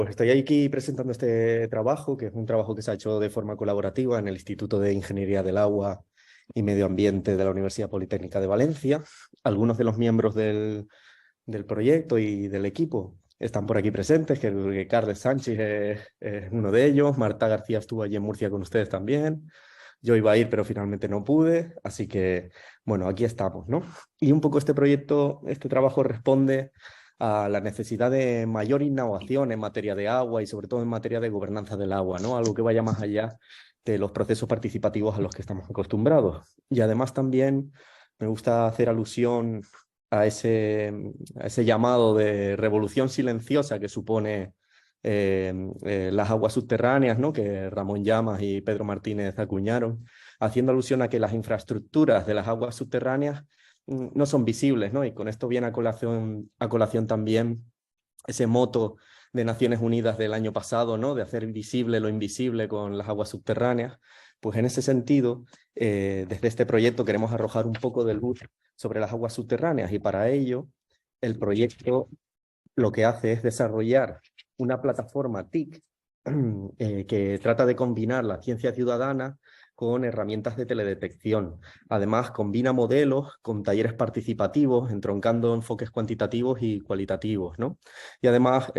Pues estoy aquí presentando este trabajo, que es un trabajo que se ha hecho de forma colaborativa en el Instituto de Ingeniería del Agua y Medio Ambiente de la Universidad Politécnica de Valencia. Algunos de los miembros del proyecto y del equipo están por aquí presentes, que Carles Sánchez es uno de ellos, Marta García estuvo allí en Murcia con ustedes también. Yo iba a ir, pero finalmente no pude, así que, bueno, aquí estamos, ¿no? Y un poco este proyecto, este trabajo responde a la necesidad de mayor innovación en materia de agua y sobre todo en materia de gobernanza del agua, ¿no? Algo que vaya más allá de los procesos participativos a los que estamos acostumbrados. Y además también me gusta hacer alusión a ese llamado de revolución silenciosa que supone las aguas subterráneas, ¿no? Que Ramón Llamas y Pedro Martínez acuñaron, haciendo alusión a que las infraestructuras de las aguas subterráneas no son visibles, ¿no? Y con esto viene a colación también ese moto de Naciones Unidas del año pasado, ¿no? De hacer visible lo invisible con las aguas subterráneas. Pues en ese sentido, desde este proyecto queremos arrojar un poco de luz sobre las aguas subterráneas y para ello el proyecto lo que hace es desarrollar una plataforma TIC que trata de combinar la ciencia ciudadana con herramientas de teledetección. Además, combina modelos con talleres participativos, entroncando enfoques cuantitativos y cualitativos, ¿no? Y además,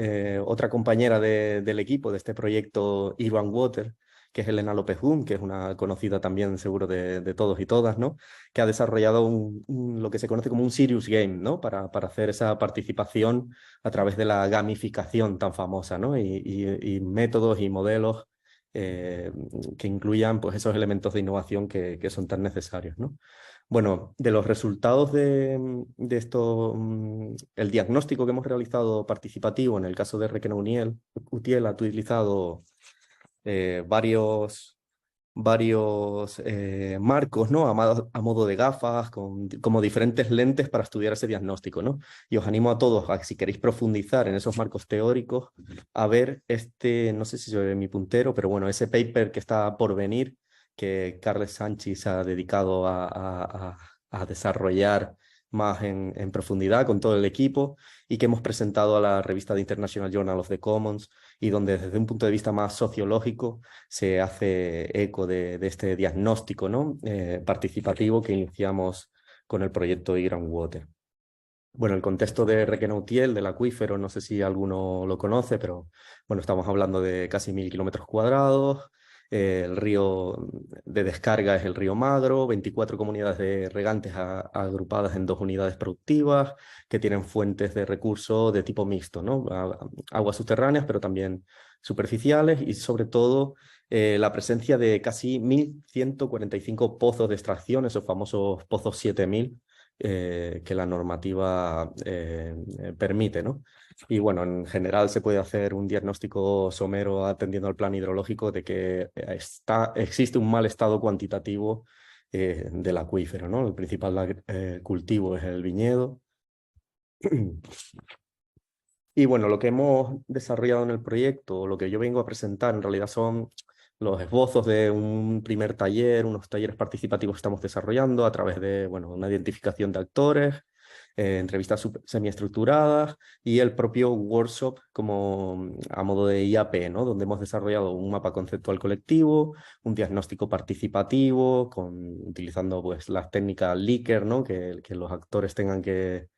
otra compañera del equipo de este proyecto, Irwan Water, que es Elena López Gum, que es una conocida también seguro de todos y todas, ¿no? Que ha desarrollado lo que se conoce como un serious game, ¿no? Para hacer esa participación a través de la gamificación tan famosa, ¿no? Y métodos y modelos que incluyan pues, esos elementos de innovación que son tan necesarios, ¿no? Bueno, de los resultados de esto, el diagnóstico que hemos realizado participativo en el caso de Requena Utiel ha utilizado varios marcos, ¿no? A modo de gafas, como diferentes lentes para estudiar ese diagnóstico, ¿no? Y os animo a todos, a que si queréis profundizar en esos marcos teóricos, a ver no sé si se ve mi puntero, pero bueno, ese paper que está por venir, que Carles Sánchez ha dedicado a desarrollar más en profundidad con todo el equipo y que hemos presentado a la revista de International Journal of the Commons y donde desde un punto de vista más sociológico se hace eco de este diagnóstico, ¿no? Participativo que iniciamos con el proyecto Iran Water. Bueno, el contexto de Requena-Utiel, del acuífero, no sé si alguno lo conoce, pero bueno, estamos hablando de casi 1000 kilómetros cuadrados. El río de descarga es el río Magro, 24 comunidades de regantes agrupadas en 2 unidades productivas que tienen fuentes de recursos de tipo mixto, ¿no? Aguas subterráneas, pero también superficiales y sobre todo la presencia de casi 1145 pozos de extracción, esos famosos pozos 7000 que la normativa permite, ¿no? Y bueno, en general se puede hacer un diagnóstico somero atendiendo al plan hidrológico de que existe un mal estado cuantitativo del acuífero, ¿no? El principal cultivo es el viñedo. Y bueno, lo que hemos desarrollado en el proyecto, lo que yo vengo a presentar en realidad son los esbozos de un primer taller, unos talleres participativos que estamos desarrollando a través de, bueno, una identificación de actores, entrevistas semiestructuradas y el propio workshop como a modo de IAP, ¿no? Donde hemos desarrollado un mapa conceptual colectivo, un diagnóstico participativo, utilizando pues, las técnicas Likert, ¿no? Que los actores tengan que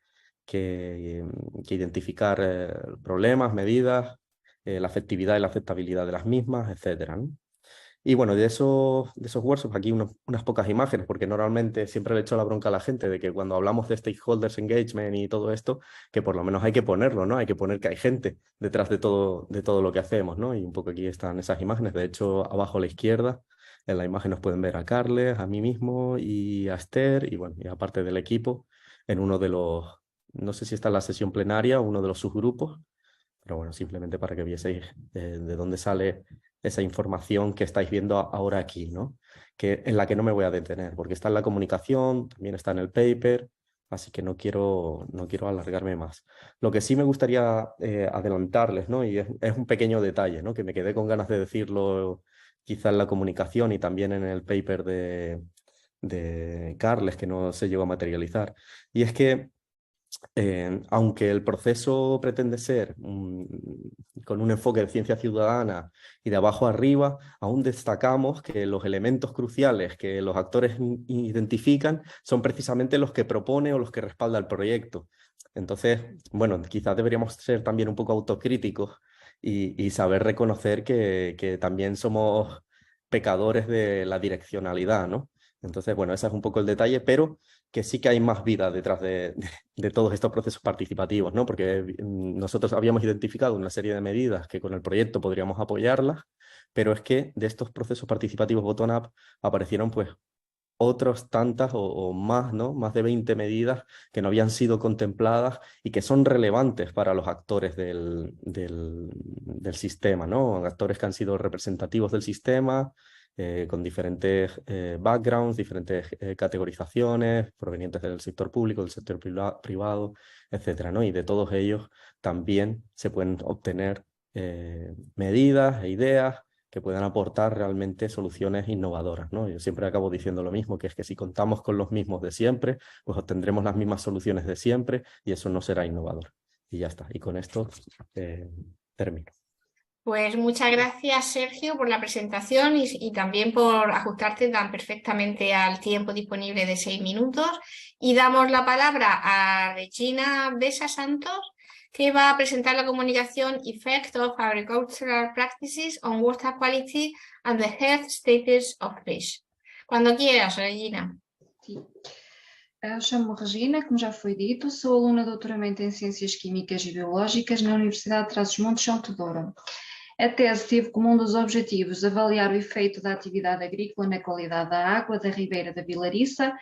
identificar problemas, medidas, la afectividad y la aceptabilidad de las mismas, etcétera, ¿no? Y bueno, de esos workshops, aquí unas pocas imágenes, porque normalmente siempre le echo la bronca a la gente de que cuando hablamos de stakeholders engagement y todo esto, que por lo menos hay que ponerlo, ¿no? Hay que poner que hay gente detrás de todo lo que hacemos, ¿no? Y un poco aquí están esas imágenes. De hecho, abajo a la izquierda, en la imagen nos pueden ver a Carles, a mí mismo y a Esther, y bueno, y aparte del equipo, en uno de los, no sé si está en la sesión plenaria, uno de los subgrupos, pero bueno, simplemente para que vieseis de dónde sale esa información que estáis viendo ahora aquí, ¿no? En la que no me voy a detener, porque está en la comunicación, también está en el paper, así que no quiero alargarme más. Lo que sí me gustaría adelantarles, ¿no? Y es un pequeño detalle, ¿no? Que me quedé con ganas de decirlo quizá en la comunicación y también en el paper de Carles, que no se llegó a materializar. Y es que aunque el proceso pretende ser con un enfoque de ciencia ciudadana y de abajo arriba, aún destacamos que los elementos cruciales que los actores identifican son precisamente los que propone o los que respalda el proyecto. Entonces, bueno, quizás deberíamos ser también un poco autocríticos y saber reconocer que también somos pecadores de la direccionalidad, ¿no? Entonces, bueno, ese es un poco el detalle, pero que sí que hay más vida detrás de todos estos procesos participativos, ¿no? Porque nosotros habíamos identificado una serie de medidas que con el proyecto podríamos apoyarlas, pero es que de estos procesos participativos bottom-up aparecieron pues otras tantas o más, ¿no? Más de 20 medidas que no habían sido contempladas y que son relevantes para los actores del sistema, ¿no? Actores que han sido representativos del sistema, con diferentes backgrounds, diferentes categorizaciones, provenientes del sector público, del sector privado, etcétera, ¿no? Y de todos ellos también se pueden obtener medidas e ideas que puedan aportar realmente soluciones innovadoras, ¿no? Yo siempre acabo diciendo lo mismo, que es que si contamos con los mismos de siempre, pues obtendremos las mismas soluciones de siempre y eso no será innovador. Y ya está. Y con esto termino. Pues muchas gracias, Sergio, por la presentación y también por ajustarte tan perfectamente al tiempo disponible de 6 minutos. Y damos la palabra a Regina Besa Santos, que va a presentar la comunicación Effect of Agricultural Practices on Water Quality and the Health Status of Fish. Cuando quieras, Regina. Sim. Chamo-me Regina, como já foi dito, sou aluna de doutoramento em Ciências Químicas e Biológicas na Universidade de Trás-os-Montes, São Teodoro. A tese teve como um dos objetivos avaliar o efeito da atividade agrícola na qualidade da água da Ribeira da Vilariça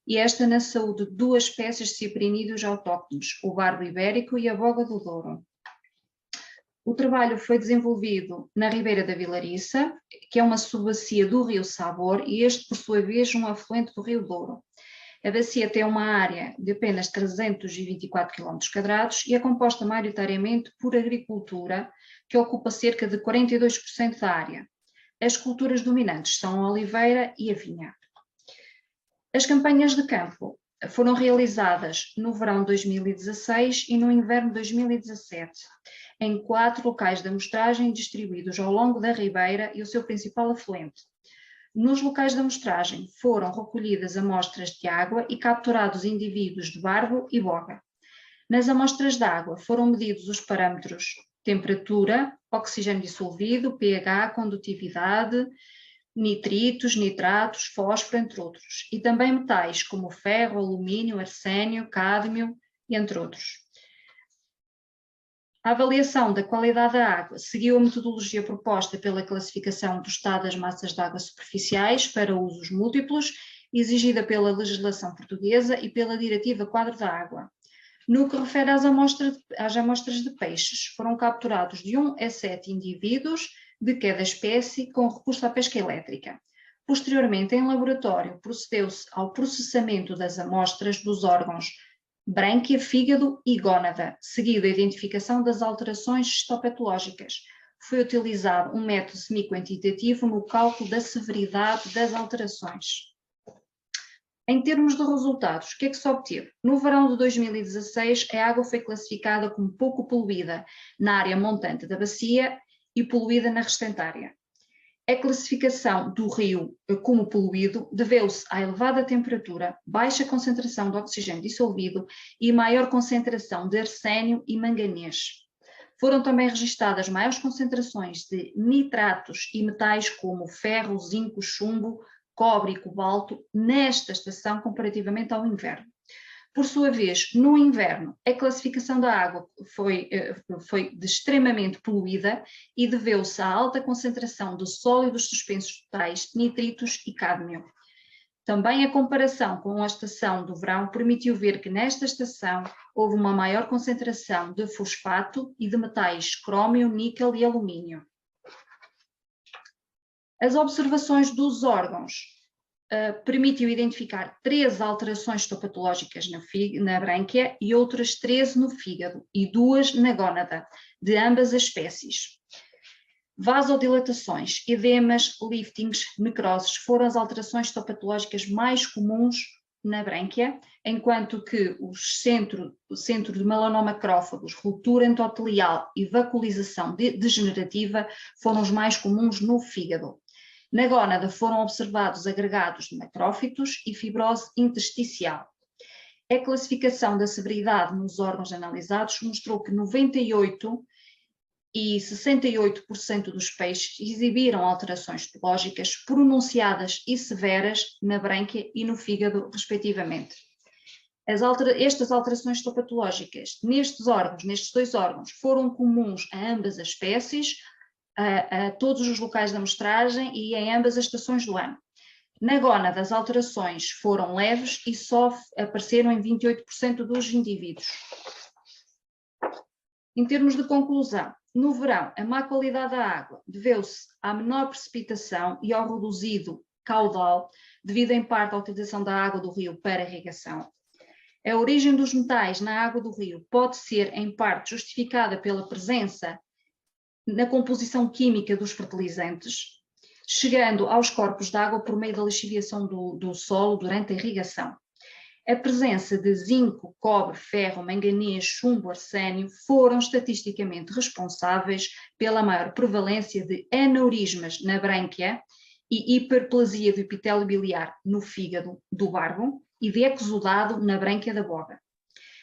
e esta na saúde de duas espécies de ciprinídeos autóctones, o barbo ibérico e a boga do Douro. O trabalho foi desenvolvido na Ribeira da Vilariça, que é uma subbacia do rio Sabor, e este, por sua vez, um afluente do rio Douro. A bacia tem uma área de apenas 324 km² e é composta maioritariamente por agricultura, que ocupa cerca de 42% da área. As culturas dominantes são a oliveira e a vinha. As campanhas de campo foram realizadas no verão de 2016 e no inverno de 2017, em 4 locais de amostragem distribuídos ao longo da Ribeira e o seu principal afluente. Nos locais de amostragem foram recolhidas amostras de água e capturados indivíduos de barbo e boga. Nas amostras de água foram medidos os parâmetros temperatura, oxigênio dissolvido, pH, condutividade, nitritos, nitratos, fósforo, entre outros, e também metais como ferro, alumínio, arsénio, cádmio, entre outros. A avaliação da qualidade da água seguiu a metodologia proposta pela classificação do estado das massas de água superficiais para usos múltiplos, exigida pela legislação portuguesa e pela Diretiva Quadro da Água. No que refere às amostras de peixes, foram capturados de 1 a 7 indivíduos de cada espécie com recurso à pesca elétrica. Posteriormente, em laboratório, procedeu-se ao processamento das amostras dos órgãos brânquia, fígado e gónada, seguido a identificação das alterações histopatológicas. Foi utilizado um método semi-quantitativo no cálculo da severidade das alterações. Em termos de resultados, o que é que se obteve? No verão de 2016, a água foi classificada como pouco poluída na área montante da bacia e poluída na restante área. A classificação do rio como poluído deveu-se à elevada temperatura, baixa concentração de oxigênio dissolvido e maior concentração de arsénio e manganês. Foram também registadas maiores concentrações de nitratos e metais como ferro, zinco, chumbo, cobre e cobalto nesta estação comparativamente ao inverno. Por sua vez, no inverno, a classificação da água foi de extremamente poluída e deveu-se à alta concentração de sólidos suspensos totais, nitritos e cádmio. Também a comparação com a estação do verão permitiu ver que nesta estação houve uma maior concentração de fosfato e de metais crómio, níquel e alumínio. As observações dos órgãos permitiu identificar 13 alterações histopatológicas na brânquia e outras 13 no fígado e 2 na gónada, de ambas as espécies. Vasodilatações, edemas, liftings, necroses foram as alterações histopatológicas mais comuns na brânquia, enquanto que o centro de melanoma macrófagos, ruptura endotelial e vacuolização degenerativa foram os mais comuns no fígado. Na gónada foram observados agregados de macrófitos e fibrose intersticial. A classificação da severidade nos órgãos analisados mostrou que 98% e 68% dos peixes exibiram alterações histológicas pronunciadas e severas na brânquia e no fígado, respectivamente. Estas alterações histopatológicas nestes dois órgãos, foram comuns a ambas as espécies, a todos os locais da amostragem e em ambas as estações do ano. Na gónada, as alterações foram leves e só apareceram em 28% dos indivíduos. Em termos de conclusão, no verão, a má qualidade da água deveu-se à menor precipitação e ao reduzido caudal, devido em parte à utilização da água do rio para irrigação. A origem dos metais na água do rio pode ser, em parte, justificada pela presença na composição química dos fertilizantes, chegando aos corpos de água por meio da lixiviação do solo durante a irrigação. A presença de zinco, cobre, ferro, manganês, chumbo, arsênio foram estatisticamente responsáveis pela maior prevalência de aneurismas na brânquia e hiperplasia do epitélio biliar no fígado do barbo e de exudado na brânquia da boga,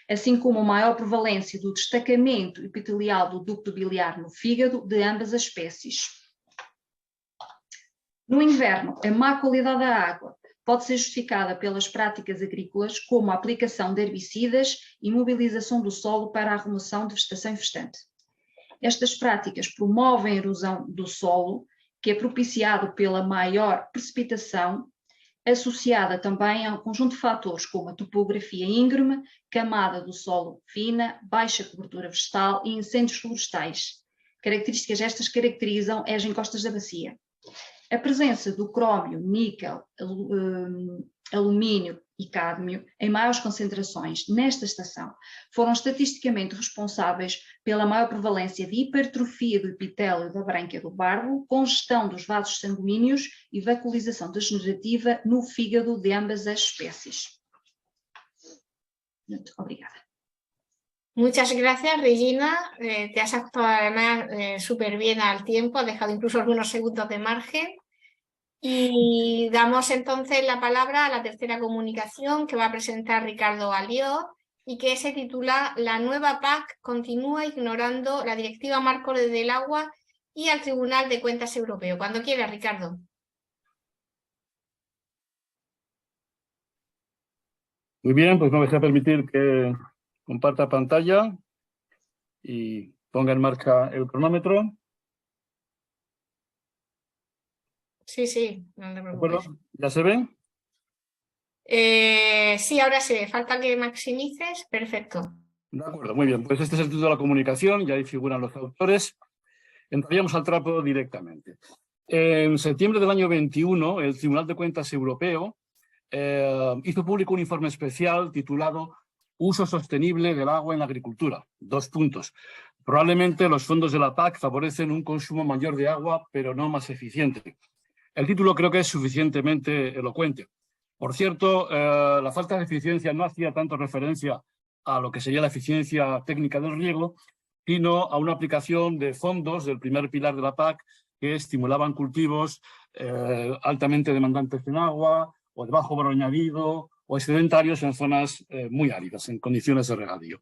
assim como a maior prevalência do destacamento epitelial do ducto biliar no fígado de ambas as espécies. No inverno, a má qualidade da água pode ser justificada pelas práticas agrícolas, como a aplicação de herbicidas e mobilização do solo para a remoção de vegetação infestante. Estas práticas promovem a erosão do solo, que é propiciado pela maior precipitação, associada também a um conjunto de fatores como a topografia íngreme, camada do solo fina, baixa cobertura vegetal e incêndios florestais. Características estas caracterizam as encostas da bacia. A presença do crómio, níquel, alumínio e cádmio em maiores concentrações nesta estação foram estatisticamente responsáveis pela maior prevalência de hipertrofia do epitélio da brânquia do barbo, congestão dos vasos sanguíneos e vacuolização degenerativa no fígado de ambas as espécies. Muito obrigada. Muchas gracias, Regina. Te has actuado además súper bien al tiempo, has dejado incluso algunos segundos de margen. Y damos entonces la palabra a la tercera comunicación que va a presentar Ricardo Alió y que se titula La nueva PAC continúa ignorando la Directiva Marco del Agua y al Tribunal de Cuentas Europeo. Cuando quieras, Ricardo. Muy bien, pues me vais a permitir que comparta pantalla y ponga en marcha el cronómetro. Sí, no te preocupes. ¿Ya se ve? Sí, ahora se ve. Falta que maximices. Perfecto. De acuerdo, muy bien. Pues este es el título de la comunicación y ahí figuran los autores. Entraríamos al trapo directamente. En septiembre del año 21, el Tribunal de Cuentas Europeo hizo público un informe especial titulado Uso sostenible del agua en la agricultura. 2 puntos. Probablemente los fondos de la PAC favorecen un consumo mayor de agua, pero no más eficiente. El título creo que es suficientemente elocuente. Por cierto, la falta de eficiencia no hacía tanto referencia a lo que sería la eficiencia técnica del riego, sino a una aplicación de fondos del primer pilar de la PAC que estimulaban cultivos altamente demandantes en agua o de bajo valor añadido o excedentarios en zonas muy áridas, en condiciones de regadío.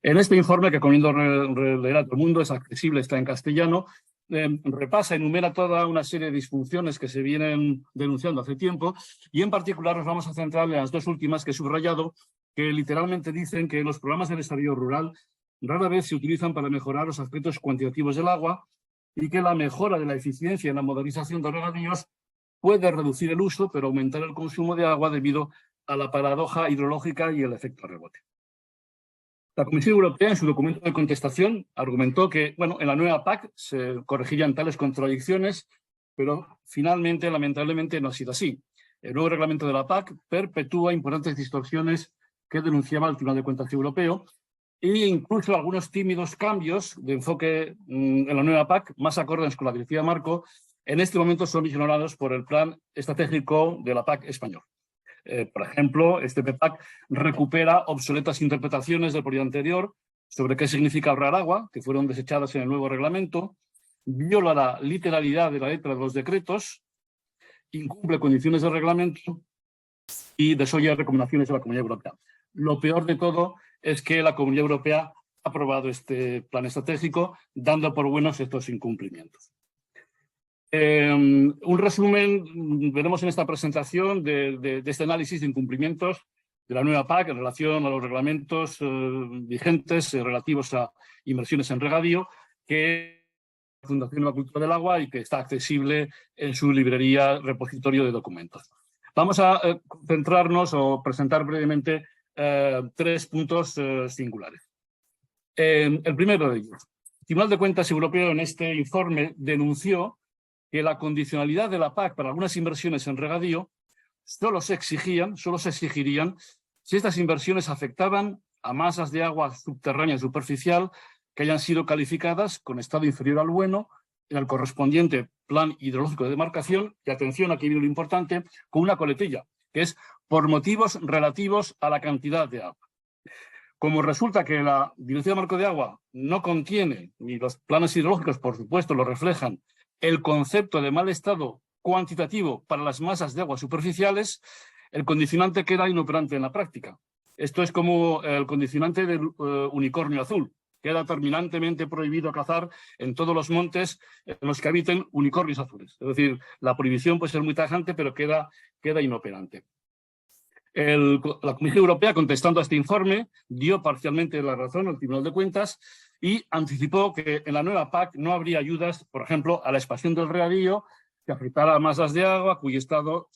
En este informe, que recomiendo leer a todo el mundo, es accesible, está en castellano, repasa, enumera toda una serie de disfunciones que se vienen denunciando hace tiempo y en particular nos vamos a centrar en las 2 últimas que he subrayado, que literalmente dicen que los programas de desarrollo rural rara vez se utilizan para mejorar los aspectos cuantitativos del agua y que la mejora de la eficiencia en la modernización de regadíos puede reducir el uso, pero aumentar el consumo de agua debido a la paradoja hidrológica y el efecto rebote. La Comisión Europea, en su documento de contestación, argumentó que, en la nueva PAC se corregirían tales contradicciones, pero finalmente, lamentablemente, no ha sido así. El nuevo reglamento de la PAC perpetúa importantes distorsiones que denunciaba el Tribunal de Cuentas Europeo e incluso algunos tímidos cambios de enfoque en la nueva PAC, más acordes con la Directiva Marco, en este momento son ignorados por el Plan Estratégico de la PAC español. Por ejemplo, este PEPAC recupera obsoletas interpretaciones del periodo anterior sobre qué significa ahorrar agua, que fueron desechadas en el nuevo reglamento, viola la literalidad de la letra de los decretos, incumple condiciones del reglamento y desoye recomendaciones de la Comunidad Europea. Lo peor de todo es que la Comunidad Europea ha aprobado este plan estratégico dando por buenos estos incumplimientos. Un resumen veremos en esta presentación de este análisis de incumplimientos de la nueva PAC en relación a los reglamentos vigentes relativos a inversiones en regadío, que la Fundación de la Cultura del Agua y que está accesible en su librería repositorio de documentos. Vamos a centrarnos o presentar brevemente 3 puntos singulares. El primero de ellos. El Tribunal de Cuentas Europeo en este informe denunció que la condicionalidad de la PAC para algunas inversiones en regadío solo se exigirían si estas inversiones afectaban a masas de agua subterránea y superficial que hayan sido calificadas con estado inferior al bueno en el correspondiente plan hidrológico de demarcación, y atención, aquí viene lo importante, con una coletilla, que es por motivos relativos a la cantidad de agua. Como resulta que la Directiva Marco de Agua no contiene, ni los planes hidrológicos, por supuesto, lo reflejan, el concepto de mal estado cuantitativo para las masas de agua superficiales, el condicionante queda inoperante en la práctica. Esto es como el condicionante del unicornio azul. Queda terminantemente prohibido cazar en todos los montes en los que habiten unicornios azules. Es decir, la prohibición puede ser muy tajante, pero queda inoperante. La Comisión Europea, contestando a este informe, dio parcialmente la razón al Tribunal de Cuentas y anticipó que en la nueva PAC no habría ayudas, por ejemplo, a la expansión del regadío que afectara a masas de agua cuyo estado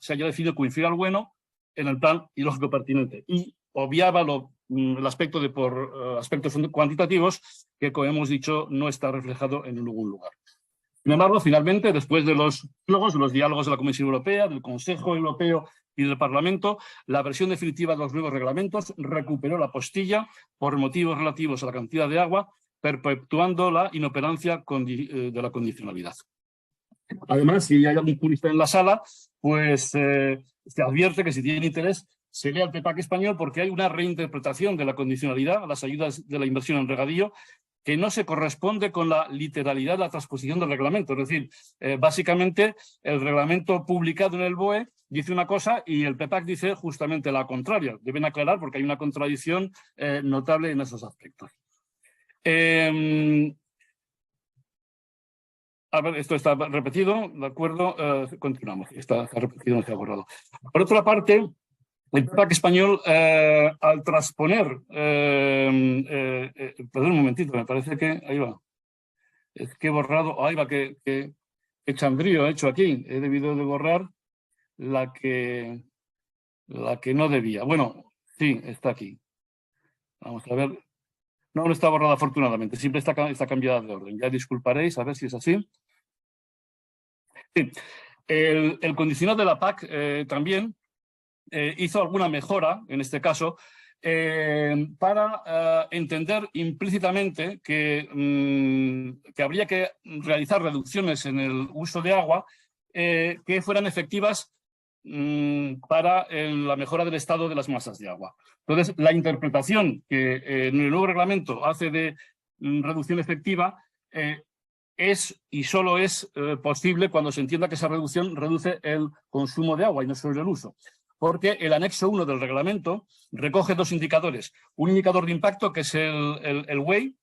se haya decidido como inferior al bueno en el plan hidrológico pertinente. Y obviaba el aspecto de por aspectos cuantitativos que, como hemos dicho, no está reflejado en ningún lugar. Sin embargo, finalmente, después de los diálogos de la Comisión Europea, del Consejo Europeo y del Parlamento, la versión definitiva de los nuevos reglamentos recuperó la postilla por motivos relativos a la cantidad de agua, perpetuando la inoperancia de la condicionalidad. Además, si hay algún jurista en la sala, pues se advierte que si tiene interés se lea el PEPAC español, porque hay una reinterpretación de la condicionalidad a las ayudas de la inversión en regadío que no se corresponde con la literalidad de la transposición del reglamento. Es decir, básicamente el reglamento publicado en el BOE dice una cosa y el PEPAC dice justamente la contraria. Deben aclarar porque hay una contradicción notable en esos aspectos. A ver, esto está repetido, ¿de acuerdo? Continuamos. Está repetido, no se ha borrado. Por otra parte, el PEPAC español, al transponer, perdón un momentito, me parece que, ahí va, es que he borrado, ahí va, que chandrío he hecho aquí, he debido de borrar la que no debía. Bueno, sí, está aquí. Vamos a ver. No está borrada afortunadamente, siempre está cambiada de orden. Ya disculparéis, a ver si es así. Sí. El condicional de la PAC también hizo alguna mejora, en este caso, para entender implícitamente que habría que realizar reducciones en el uso de agua que fueran efectivas para la mejora del estado de las masas de agua. Entonces, la interpretación que en el nuevo reglamento hace de reducción efectiva es y solo es posible cuando se entienda que esa reducción reduce el consumo de agua y no solo el uso. Porque el anexo 1 del reglamento recoge 2 indicadores. Un indicador de impacto, que es el WEI,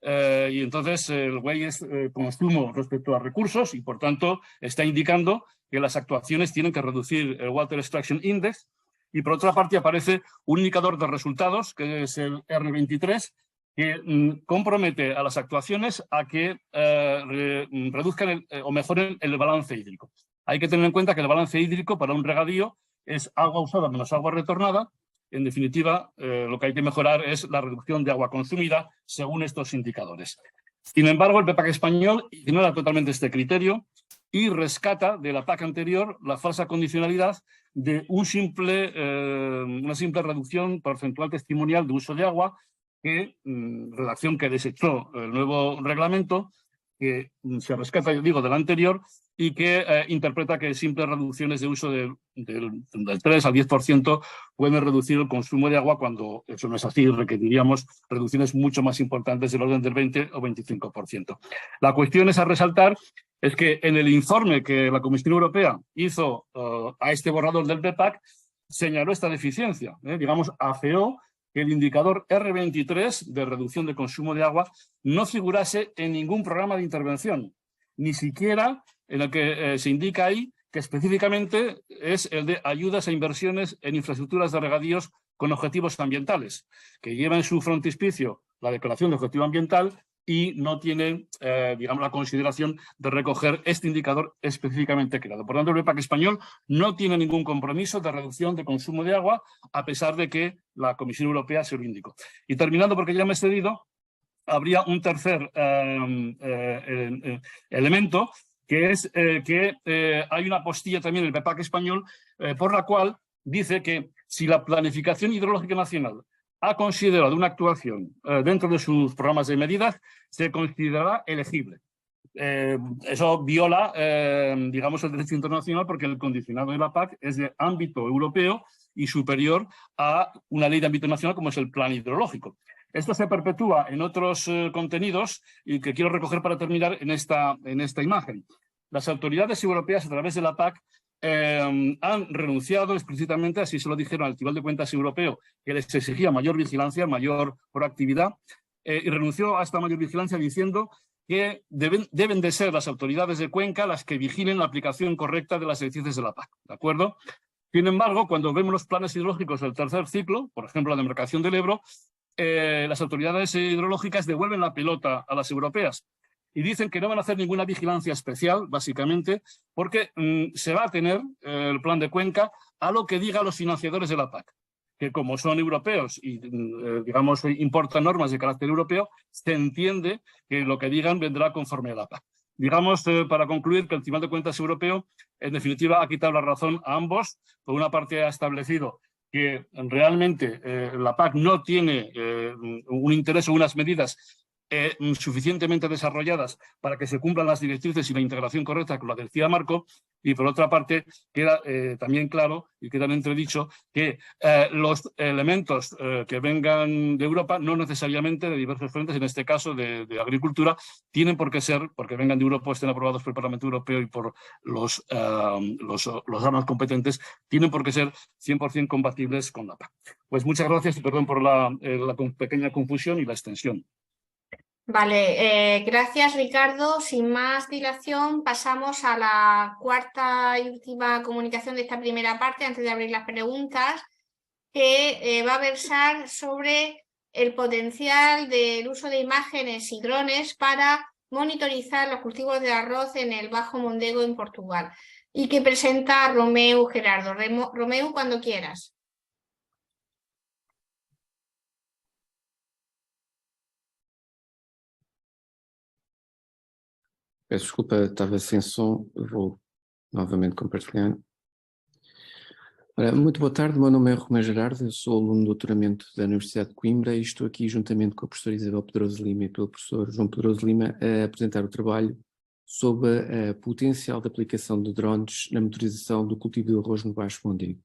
y entonces el WEI es consumo respecto a recursos y, por tanto, está indicando que las actuaciones tienen que reducir el Water Extraction Index. Y, por otra parte, aparece un indicador de resultados, que es el R23, que compromete a las actuaciones a que reduzcan o mejoren el balance hídrico. Hay que tener en cuenta que el balance hídrico para un regadío es agua usada menos agua retornada. En definitiva, lo que hay que mejorar es la reducción de agua consumida según estos indicadores. Sin embargo, el PEPAC español ignora totalmente este criterio y rescata de la PAC anterior la falsa condicionalidad de una simple reducción porcentual testimonial de uso de agua, redacción que desechó el nuevo reglamento, que se rescata, digo, del anterior y que interpreta que simples reducciones de uso del 3 al 10% pueden reducir el consumo de agua, cuando eso no es así, requeriríamos reducciones mucho más importantes del orden del 20 o 25%. La cuestión es a resaltar es que en el informe que la Comisión Europea hizo a este borrador del BPAC, señaló esta deficiencia. Digamos, afeó que el indicador R23 de reducción de consumo de agua no figurase en ningún programa de intervención, ni siquiera en el que se indica ahí que específicamente es el de ayudas a inversiones en infraestructuras de regadíos con objetivos ambientales, que lleva en su frontispicio la declaración de objetivo ambiental y no tiene, digamos, la consideración de recoger este indicador específicamente creado. Por tanto, el BPAC español no tiene ningún compromiso de reducción de consumo de agua, a pesar de que la Comisión Europea se lo indicó. Y terminando, porque ya me he cedido, habría un tercer elemento, que es que hay una postilla también en el BPAC español por la cual dice que si la planificación hidrológica nacional ha considerado una actuación dentro de sus programas de medidas, se considerará elegible. Eso viola, digamos, el derecho internacional, porque el condicionado de la PAC es de ámbito europeo y superior a una ley de ámbito nacional como es el plan hidrológico. Esto se perpetúa en otros contenidos y que quiero recoger para terminar en esta imagen. Las autoridades europeas, a través de la PAC, han renunciado explícitamente, así se lo dijeron al Tribunal de Cuentas Europeo, que les exigía mayor vigilancia, mayor proactividad, y renunció a esta mayor vigilancia diciendo que deben de ser las autoridades de Cuenca las que vigilen la aplicación correcta de las directrices de la PAC, ¿de acuerdo? Sin embargo, cuando vemos los planes hidrológicos del tercer ciclo, por ejemplo, la demarcación del Ebro, las autoridades hidrológicas devuelven la pelota a las europeas y dicen que no van a hacer ninguna vigilancia especial, básicamente, porque se va a tener el plan de Cuenca a lo que digan los financiadores de la PAC, que como son europeos y, digamos, importan normas de carácter europeo, se entiende que lo que digan vendrá conforme a la PAC. Digamos, para concluir, que el Tribunal de Cuentas Europeo, en definitiva, ha quitado la razón a ambos. Por una parte, ha establecido que realmente la PAC no tiene un interés o unas medidas suficientemente desarrolladas para que se cumplan las directrices y la integración correcta con la que decía Marco, y por otra parte queda también claro y queda en entredicho que los elementos que vengan de Europa, no necesariamente de diversos frentes, en este caso de agricultura, tienen por qué ser, porque vengan de Europa o estén aprobados por el Parlamento Europeo y por los órganos competentes, tienen por qué ser 100% compatibles con la PAC. Pues muchas gracias y perdón por la pequeña confusión y la extensión. Vale, gracias Ricardo. Sin más dilación, pasamos a la cuarta y última comunicación de esta primera parte, antes de abrir las preguntas, que va a versar sobre el potencial del uso de imágenes y drones para monitorizar los cultivos de arroz en el Bajo Mondego en Portugal, y que presenta Romeu Gerardo. Romeu, cuando quieras. Peço desculpa, estava sem som, eu vou novamente compartilhar. Muito boa tarde, meu nome é Romeu Gerardo, eu sou aluno de doutoramento da Universidade de Coimbra e estou aqui juntamente com a professora Isabel Pedroso Lima e pelo professor João Pedroso Lima a apresentar o trabalho sobre a potencial de aplicação de drones na motorização do cultivo de arroz no Baixo Mondego.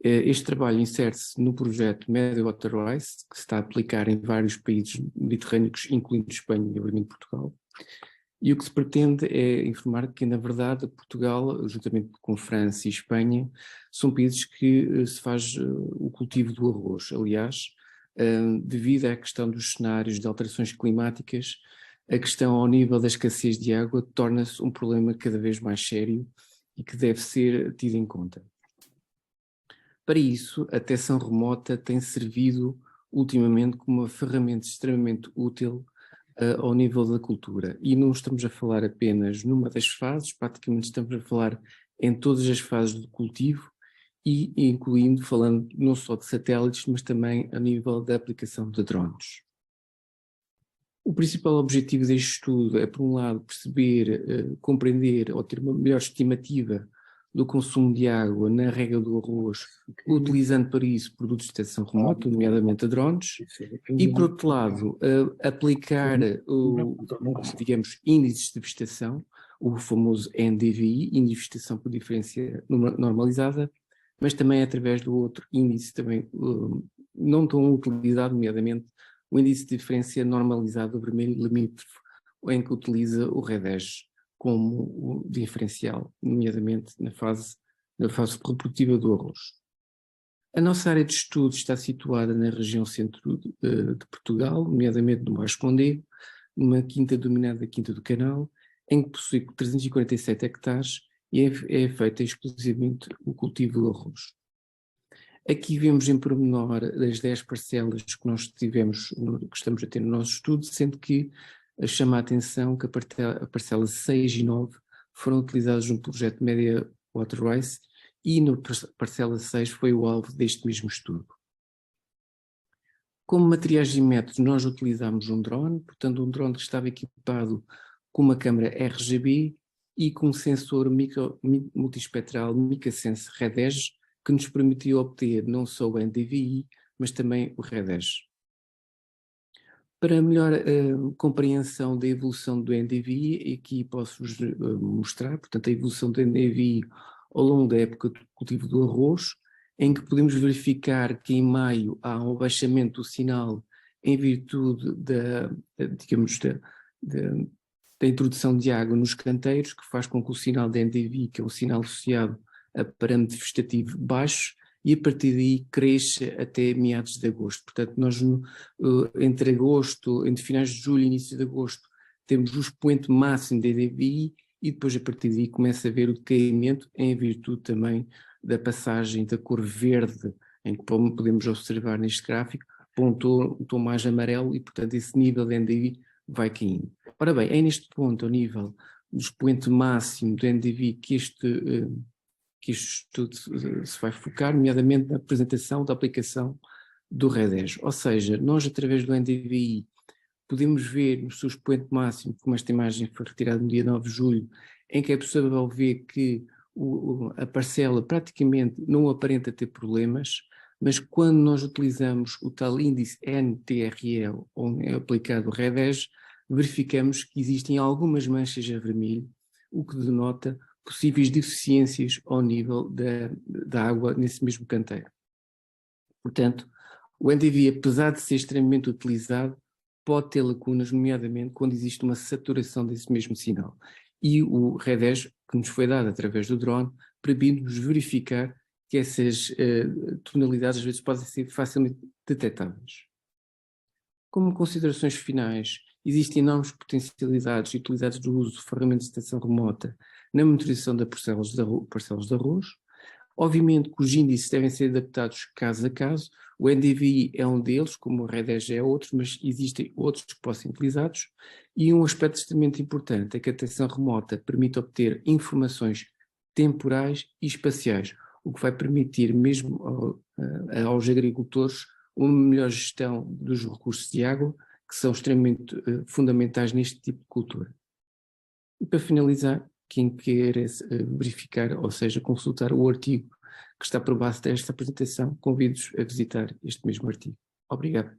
Este trabalho insere-se no projeto Media Waterways, que se está a aplicar em vários países mediterrâneos, incluindo Espanha e obviamente Portugal. E o que se pretende é informar que, na verdade, Portugal, juntamente com França e Espanha, são países que se faz o cultivo do arroz. Aliás, devido à questão dos cenários de alterações climáticas, a questão ao nível da escassez de água torna-se um problema cada vez mais sério e que deve ser tido em conta. Para isso, a detecção remota tem servido ultimamente como uma ferramenta extremamente útil ao nível da cultura, e não estamos a falar apenas numa das fases, praticamente estamos a falar em todas as fases do cultivo e incluindo, falando não só de satélites, mas também a nível da aplicação de drones. O principal objetivo deste estudo é, por um lado, perceber, compreender ou ter uma melhor estimativa do consumo de água na rega do arroz, utilizando para isso produtos de detecção remota, nomeadamente drones, e por outro lado, aplicar, digamos, índices de vegetação, o famoso NDVI, Índice de Vegetação por Diferença Normalizada, mas também através do outro índice também não tão utilizado, nomeadamente o Índice de Diferença Normalizado do Vermelho Limítrofe, em que utiliza o REDES como o diferencial, nomeadamente na fase reprodutiva do arroz. A nossa área de estudo está situada na região centro de Portugal, nomeadamente no Baixo Condego, numa quinta denominada Quinta do Canal, em que possui 347 hectares e é feita exclusivamente o cultivo do arroz. Aqui vemos em pormenor as 10 parcelas que nós tivemos, que estamos a ter no nosso estudo, sendo que chama a atenção que a parcela 6 e 9 foram utilizadas no projeto Media Water Rice e na parcela 6 foi o alvo deste mesmo estudo. Como materiais e métodos, nós utilizamos um drone, portanto um drone que estava equipado com uma câmara RGB e com um sensor multiespectral MicaSense REDES, que nos permitiu obter não só o NDVI, mas também o REDES. Para melhor compreensão da evolução do NDVI, aqui posso-vos mostrar, portanto, a evolução do NDVI ao longo da época do cultivo do arroz, em que podemos verificar que em maio há um abaixamento do sinal em virtude da introdução de água nos canteiros, que faz com que o sinal de NDVI, que é um sinal associado a parâmetro vegetativo baixo, e a partir daí cresce até meados de agosto. Portanto, nós entre finais de julho e início de agosto temos o expoente máximo de NDVI e depois a partir daí começa a haver o decaimento em virtude também da passagem da cor verde, em que podemos observar neste gráfico, para um tom mais amarelo e portanto esse nível de NDVI vai caindo. Ora bem, é neste ponto, ao nível do expoente máximo do NDVI, que este estudo se vai focar, nomeadamente na apresentação da aplicação do REDES. Ou seja, nós através do NDVI podemos ver no seu expoente máximo, como esta imagem foi retirada no dia 9 de julho, em que é possível ver que a parcela praticamente não aparenta ter problemas, mas quando nós utilizamos o tal índice NTRL, onde é aplicado o REDES, verificamos que existem algumas manchas a vermelho, o que denota possíveis deficiências ao nível da água nesse mesmo canteiro. Portanto, o NDVI, apesar de ser extremamente utilizado, pode ter lacunas, nomeadamente quando existe uma saturação desse mesmo sinal. E o REDES, que nos foi dado através do drone, permite-nos verificar que essas tonalidades às vezes podem ser facilmente detectáveis. Como considerações finais, existem enormes potencialidades utilizadas do uso de ferramentas de detecção remota na monitorização das parcelas de arroz. Obviamente que os índices devem ser adaptados caso a caso. O NDVI é um deles, como o REDES é outro, mas existem outros que possam ser utilizados. E um aspecto extremamente importante é que a detecção remota permite obter informações temporais e espaciais, o que vai permitir mesmo aos agricultores uma melhor gestão dos recursos de água, que são extremamente fundamentais neste tipo de cultura. E para finalizar, quem quer verificar, ou seja, consultar o artigo que está por base desta apresentação, convido-os a visitar este mesmo artigo. Obrigado.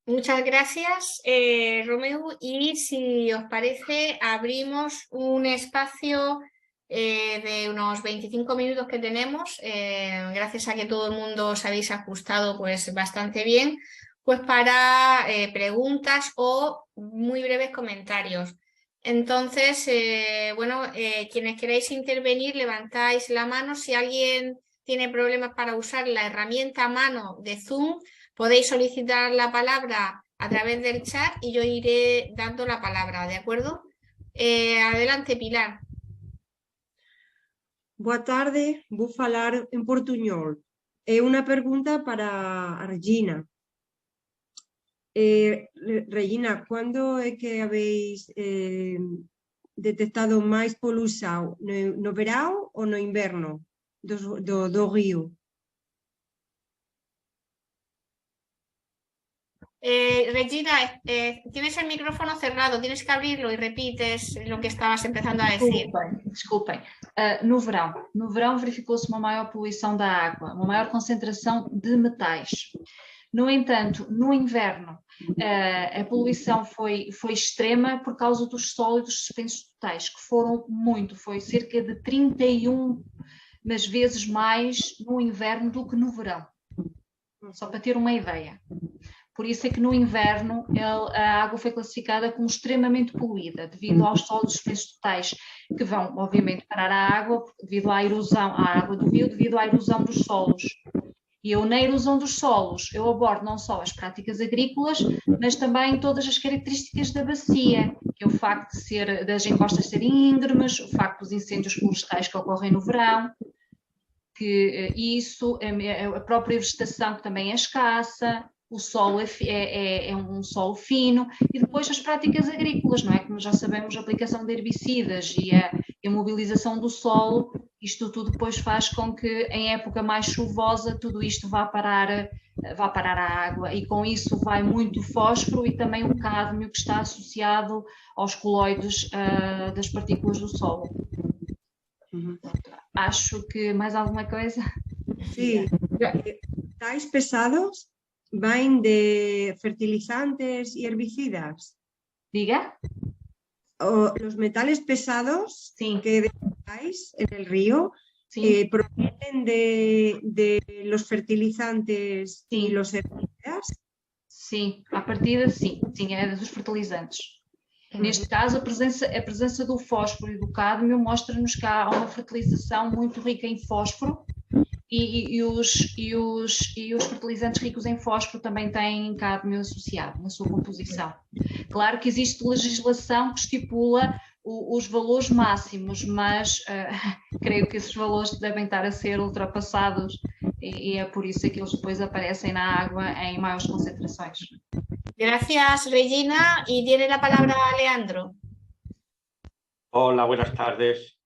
Muchas gracias, Romeu. Y si os parece, abrimos un espacio de unos 25 minutos que tenemos, gracias a que todo el mundo os habéis ajustado pues bastante bien, pues para preguntas o muy breves comentarios. Entonces, quienes queráis intervenir, levantáis la mano. Si alguien tiene problemas para usar la herramienta a mano de Zoom, podéis solicitar la palabra a través del chat y yo iré dando la palabra, ¿de acuerdo? Adelante, Pilar. Boa tarde, vou falar em portuñol. É uma pergunta para a Regina. Regina, quando é que habéis detectado máis poluição? No verão ou no inverno do rio? Regina, tienes el micrófono cerrado, tienes que abrirlo y repites lo que estabas empezando a decir. Desculpem. No verão verificou-se uma maior poluição da água, uma maior concentração de metais. No entanto, no inverno, a poluição foi extrema por causa dos sólidos suspensos totais, que foram muito, foi cerca de 31 vezes mais no inverno do que no verão. Só para ter uma ideia. Por isso é que no inverno a água foi classificada como extremamente poluída, devido aos sólidos suspensos totais, que vão, obviamente, parar a água, devido à erosão, à água do rio, devido à erosão dos solos. E eu, na erosão dos solos, eu abordo não só as práticas agrícolas, mas também todas as características da bacia, que é o facto das encostas serem íngremes, o facto dos incêndios florestais que ocorrem no verão, que isso, a própria vegetação que também é escassa, o solo é um solo fino, e depois as práticas agrícolas, não é? Como já sabemos, a aplicação de herbicidas e a mobilização do solo, isto tudo depois faz com que em época mais chuvosa tudo isto vá parar a água, e com isso vai muito fósforo e também o cádmio que está associado aos coloides das partículas do solo. Acho que mais alguma coisa? Sí, metais pesados van de fertilizantes y herbicidas. Diga? Los metales pesados Sí. que detectáis en el río Sí. provienen de los fertilizantes Sí. y los herbicidas. Sim, à partida sim, é dos fertilizantes. Neste caso, a presença do fósforo e do cádmio mostra-nos que há uma fertilização muito rica em fósforo, e os fertilizantes ricos em fósforo também têm cádmio associado na sua composição. Claro que existe legislação que estipula os valores máximos, mas creio que esses valores devem estar a ser ultrapassados, e é por isso que eles depois aparecem na água em maiores concentrações. Gracias, Regina. Y tiene la palabra Leandro. Hola, buenas tardes.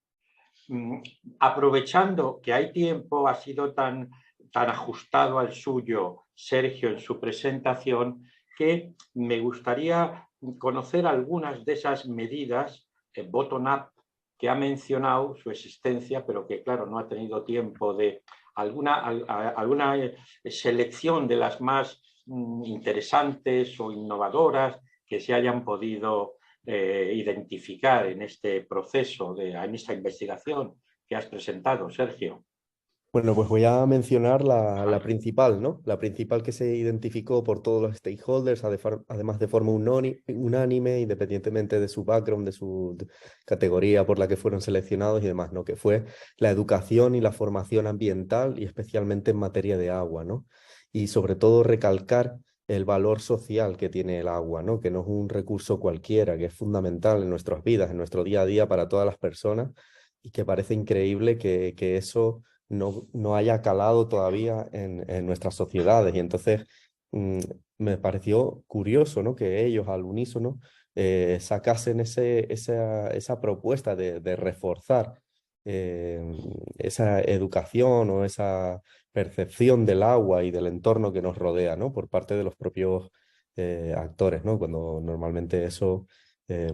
Aprovechando que hay tiempo, ha sido tan ajustado al suyo, Sergio, en su presentación, que me gustaría conocer algunas de esas medidas bottom-up que ha mencionado su existencia, pero que, claro, no ha tenido tiempo de alguna selección de las más interesantes o innovadoras que se hayan podido identificar en este proceso, en esta investigación que has presentado, Sergio. Bueno, pues voy a mencionar la principal, ¿no? La principal que se identificó por todos los stakeholders, además de forma unánime, independientemente de su background, de su categoría por la que fueron seleccionados y demás, ¿no? Que fue la educación y la formación ambiental, y especialmente en materia de agua, ¿no? Y sobre todo recalcar el valor social que tiene el agua, ¿no? Que no es un recurso cualquiera, que es fundamental en nuestras vidas, en nuestro día a día para todas las personas, y que parece increíble que eso no haya calado todavía en nuestras sociedades. Y entonces me pareció curioso, ¿no? Que ellos al unísono sacasen esa propuesta de reforzar esa educación o esa percepción del agua y del entorno que nos rodea, ¿no? Por parte de los propios actores, ¿no? Cuando normalmente eso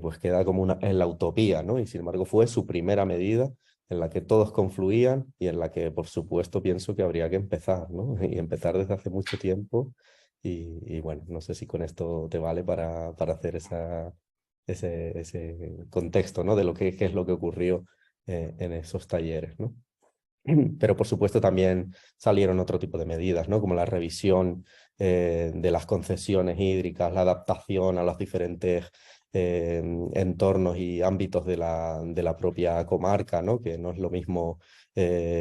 pues queda como en la utopía, ¿no? Y sin embargo fue su primera medida en la que todos confluían y en la que, por supuesto, pienso que habría que empezar, ¿no? Y empezar desde hace mucho tiempo. Y bueno, no sé si con esto te vale para hacer ese contexto, ¿no? De qué es lo que ocurrió en esos talleres, ¿no? Pero, por supuesto, también salieron otro tipo de medidas, ¿no? Como la revisión de las concesiones hídricas, la adaptación a los diferentes entornos y ámbitos de la propia comarca, ¿no? Que no es lo mismo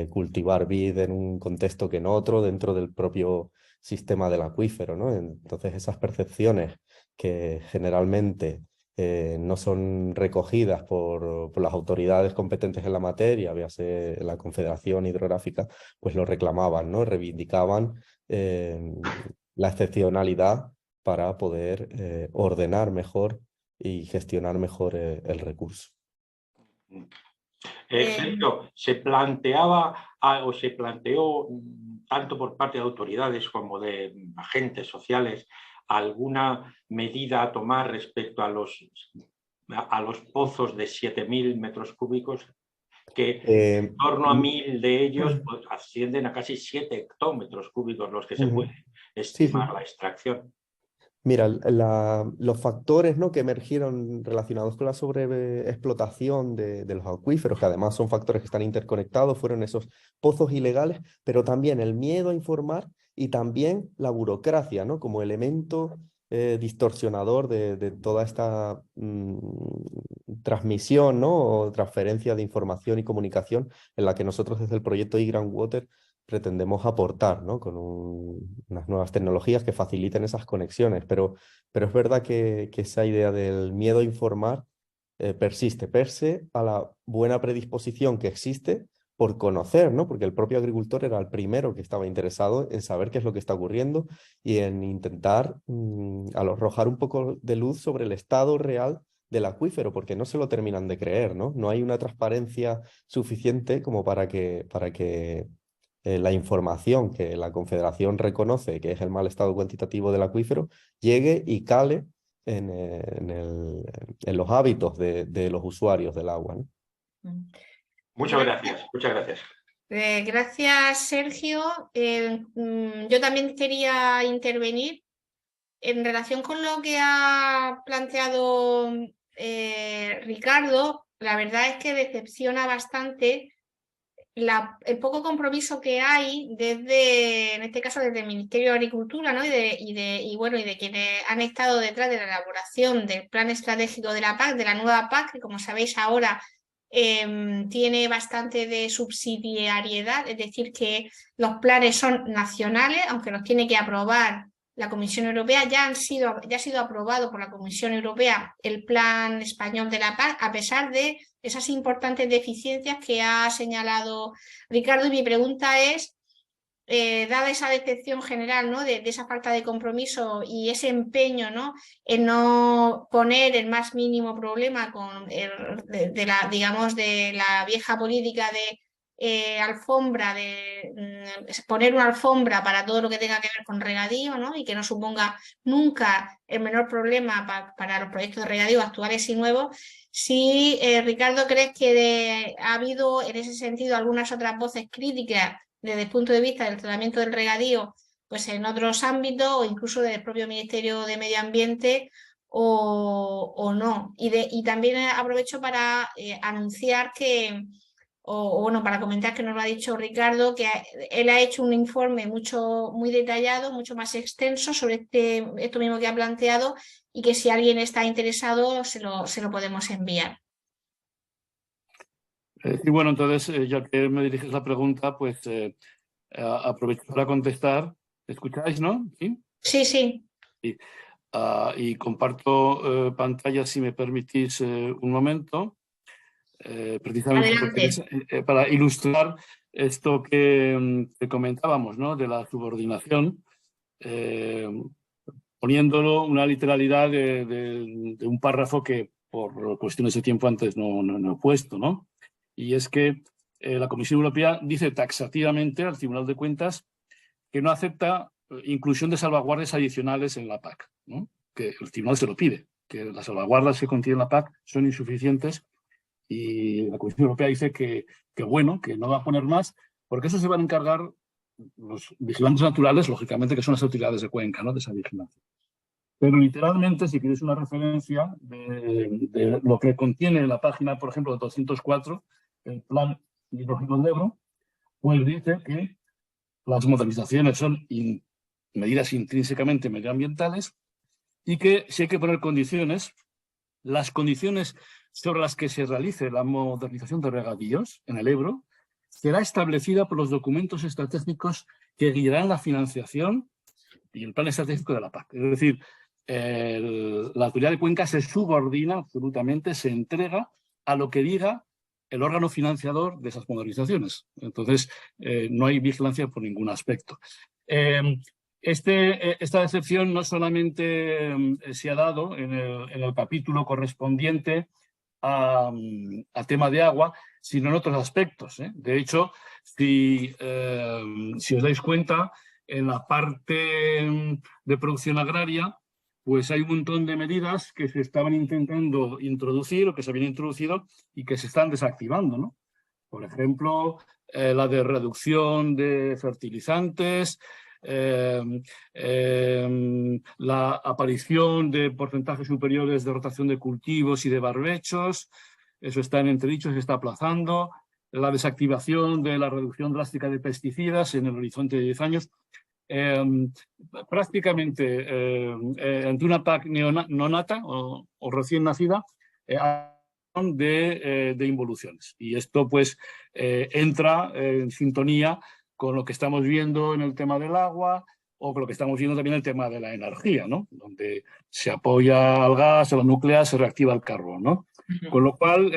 cultivar vid en un contexto que en otro dentro del propio sistema del acuífero, ¿no? Entonces esas percepciones que generalmente no son recogidas por las autoridades competentes en la materia, véase la Confederación Hidrográfica, pues lo reclamaban, ¿no? Reivindicaban la excepcionalidad para poder ordenar mejor y gestionar mejor el recurso. Sergio, se planteaba o se planteó tanto por parte de autoridades como de agentes sociales alguna medida a tomar respecto a los pozos de 7.000 metros cúbicos, que en torno a 1.000 de ellos pues, ascienden a casi 7 hectómetros cúbicos los que se puede estimar la extracción. Mira, los factores, ¿no?, que emergieron relacionados con la sobreexplotación de los acuíferos, que además son factores que están interconectados, fueron esos pozos ilegales, pero también el miedo a informar y también la burocracia, ¿no?, como elemento distorsionador de toda esta transmisión, ¿no?, o transferencia de información y comunicación en la que nosotros desde el proyecto eGroundwater pretendemos aportar, ¿no?, con unas nuevas tecnologías que faciliten esas conexiones, pero es verdad que esa idea del miedo a informar persiste, pese a la buena predisposición que existe por conocer, ¿no?, porque el propio agricultor era el primero que estaba interesado en saber qué es lo que está ocurriendo y en intentar arrojar un poco de luz sobre el estado real del acuífero, porque no se lo terminan de creer, ¿no? No hay una transparencia suficiente como para que la información que la Confederación reconoce que es el mal estado cuantitativo del acuífero llegue y cale en los hábitos de los usuarios del agua, ¿no? Muchas gracias, muchas gracias. Gracias, Sergio. Yo también quería intervenir en relación con lo que ha planteado Ricardo. La verdad es que decepciona bastante el poco compromiso que hay desde, en este caso, desde el Ministerio de Agricultura, ¿no?, y de quienes han estado detrás de la elaboración del plan estratégico de la PAC, de la nueva PAC, que como sabéis ahora tiene bastante de subsidiariedad, es decir, que los planes son nacionales, aunque los tiene que aprobar la Comisión Europea. Ya ha sido aprobado por la Comisión Europea el plan español de la PAC, a pesar de esas importantes deficiencias que ha señalado Ricardo. Y mi pregunta es, dada esa decepción general, ¿no?, de esa falta de compromiso y ese empeño, ¿no?, en no poner el más mínimo problema con de la vieja política de alfombra, poner una alfombra para todo lo que tenga que ver con regadío, ¿no?, y que no suponga nunca el menor problema para los proyectos de regadío actuales y nuevos. Si, Ricardo, ¿crees que ha habido en ese sentido algunas otras voces críticas desde el punto de vista del tratamiento del regadío, pues en otros ámbitos o incluso del propio Ministerio de Medio Ambiente, o no? Y también aprovecho para anunciar que, para comentar que nos lo ha dicho Ricardo, que él ha hecho un informe muy detallado, mucho más extenso sobre esto mismo que ha planteado, y que si alguien está interesado se lo podemos enviar. Y bueno, entonces, ya que me diriges la pregunta, pues aprovecho para contestar. ¿Escucháis, no? ¿Sí? Sí, sí. Sí. Y comparto pantalla, si me permitís un momento, precisamente para ilustrar esto que comentábamos, ¿no?, de la subordinación, poniéndolo una literalidad de un párrafo que por cuestiones de tiempo antes no he puesto, ¿no? Y es que la Comisión Europea dice taxativamente al Tribunal de Cuentas que no acepta inclusión de salvaguardas adicionales en la PAC, ¿no? Que el Tribunal se lo pide, que las salvaguardas que contiene la PAC son insuficientes, y la Comisión Europea dice que bueno, que no va a poner más, porque eso se van a encargar los vigilantes naturales, lógicamente, que son las autoridades de Cuenca, ¿no?, de esa vigilancia. Pero literalmente, si queréis una referencia de lo que contiene la página, por ejemplo, 204, el Plan Hidrológico del Ebro, pues dice que las modernizaciones son medidas intrínsecamente medioambientales y que si hay que poner condiciones, las condiciones sobre las que se realice la modernización de regadíos en el Ebro será establecida por los documentos estratégicos que guiarán la financiación y el plan estratégico de la PAC. Es decir, la autoridad de Cuenca se subordina absolutamente, se entrega a lo que diga el órgano financiador de esas modernizaciones. Entonces, no hay vigilancia por ningún aspecto. Esta decepción no solamente se ha dado en el capítulo correspondiente a tema de agua, sino en otros aspectos, ¿eh? De hecho, si os dais cuenta, en la parte de producción agraria, pues hay un montón de medidas que se estaban intentando introducir o que se habían introducido y que se están desactivando, ¿no? Por ejemplo, la de reducción de fertilizantes, la aparición de porcentajes superiores de rotación de cultivos y de barbechos, eso está en entredicho, se está aplazando, la desactivación de la reducción drástica de pesticidas en el horizonte de 10 años. Prácticamente ante una PAC neonata o recién nacida, de involuciones. Y esto pues entra en sintonía con lo que estamos viendo en el tema del agua o con lo que estamos viendo también en el tema de la energía, ¿no? Donde se apoya al gas, a la nuclear, se reactiva el carbón, ¿no? Con lo cual,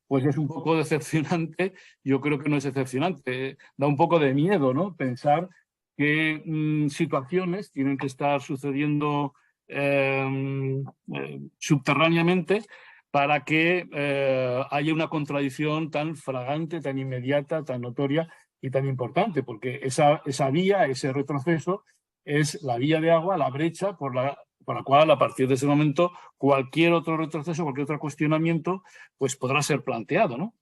pues es un poco decepcionante. Yo creo que no es decepcionante, da un poco de miedo, ¿no? Pensar que situaciones tienen que estar sucediendo subterráneamente para que haya una contradicción tan fragante, tan inmediata, tan notoria y tan importante, porque esa vía, ese retroceso, es la vía de agua, la brecha por la cual a partir de ese momento cualquier otro retroceso, cualquier otro cuestionamiento, pues podrá ser planteado, ¿no?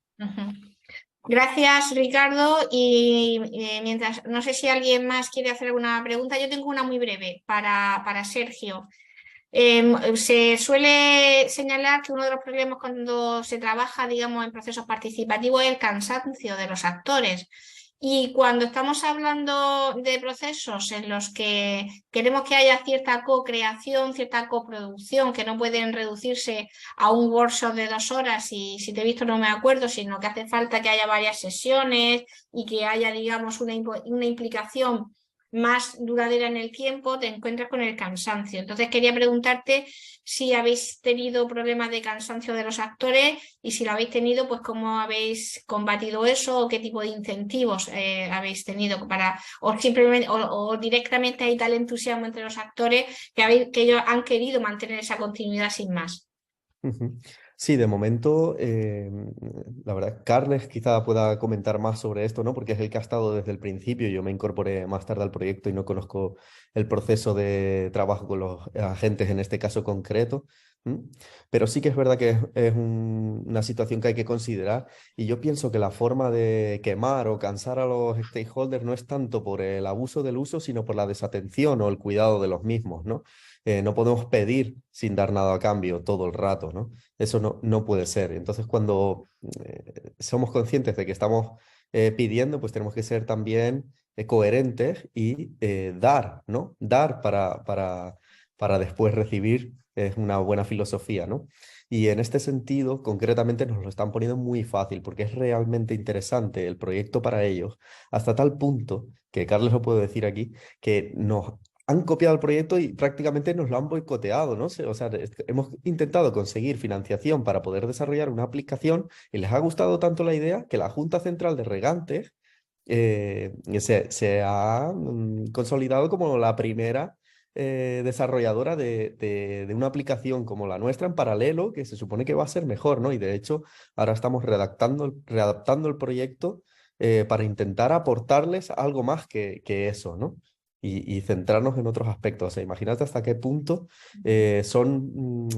Gracias, Ricardo. Y mientras, no sé si alguien más quiere hacer alguna pregunta, yo tengo una muy breve para Sergio. Se suele señalar que uno de los problemas cuando se trabaja, digamos, en procesos participativos es el cansancio de los actores. Y cuando estamos hablando de procesos en los que queremos que haya cierta co-creación, cierta coproducción, que no pueden reducirse a un workshop de 2 horas y si te he visto no me acuerdo, sino que hace falta que haya varias sesiones y que haya, digamos, una implicación más duradera en el tiempo, te encuentras con el cansancio. Entonces quería preguntarte si habéis tenido problemas de cansancio de los actores y si lo habéis tenido, pues cómo habéis combatido eso o qué tipo de incentivos habéis tenido para, o simplemente, o directamente hay tal entusiasmo entre los actores que ellos han querido mantener esa continuidad sin más. Sí, de momento, la verdad, Carles quizá pueda comentar más sobre esto, ¿no? Porque es el que ha estado desde el principio. Yo me incorporé más tarde al proyecto y no conozco el proceso de trabajo con los agentes en este caso concreto. Pero sí que es verdad que es una situación que hay que considerar y yo pienso que la forma de quemar o cansar a los stakeholders no es tanto por el abuso del uso, sino por la desatención o el cuidado de los mismos, ¿no? No podemos pedir sin dar nada a cambio todo el rato, ¿no? Eso no puede ser. Entonces, cuando somos conscientes de que estamos pidiendo, pues tenemos que ser también coherentes y dar, ¿no? Dar para después recibir es una buena filosofía, ¿no? Y en este sentido, concretamente, nos lo están poniendo muy fácil porque es realmente interesante el proyecto para ellos, hasta tal punto, que Carlos lo puede decir aquí, que nos han copiado el proyecto y prácticamente nos lo han boicoteado, ¿no? O sea, hemos intentado conseguir financiación para poder desarrollar una aplicación y les ha gustado tanto la idea que la Junta Central de Regantes se ha consolidado como la primera desarrolladora de una aplicación como la nuestra en paralelo, que se supone que va a ser mejor, ¿no? Y de hecho, ahora estamos readaptando el proyecto para intentar aportarles algo más que eso, ¿no? Y centrarnos en otros aspectos. O sea, imagínate hasta qué punto son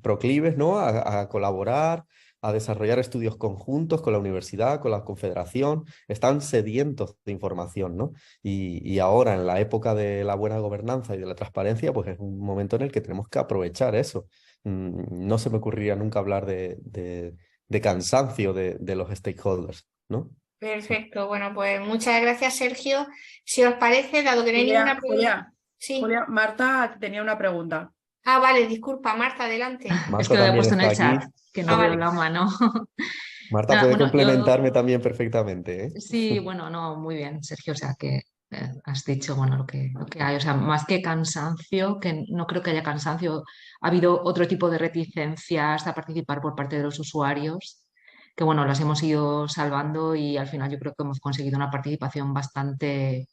proclives, ¿no? A colaborar, a desarrollar estudios conjuntos con la universidad, con la confederación. Están sedientos de información, ¿no? Y ahora, en la época de la buena gobernanza y de la transparencia, pues es un momento en el que tenemos que aprovechar eso. No se me ocurriría nunca hablar de cansancio de los stakeholders, ¿no? Perfecto, bueno, pues muchas gracias, Sergio. Si os parece, dado que no hay ninguna pregunta. Sí. Julia, Marta tenía una pregunta. Ah, vale, disculpa, Marta, adelante. Marta es que lo había puesto en el está chat, que no veo la mano. Marta puede complementarme también perfectamente, ¿eh? Sí, bueno, no, muy bien, Sergio, o sea que has dicho, bueno, lo que hay, o sea, más que cansancio, que no creo que haya cansancio, ha habido otro tipo de reticencias a participar por parte de los usuarios, que bueno, las hemos ido salvando y al final yo creo que hemos conseguido una participación bastante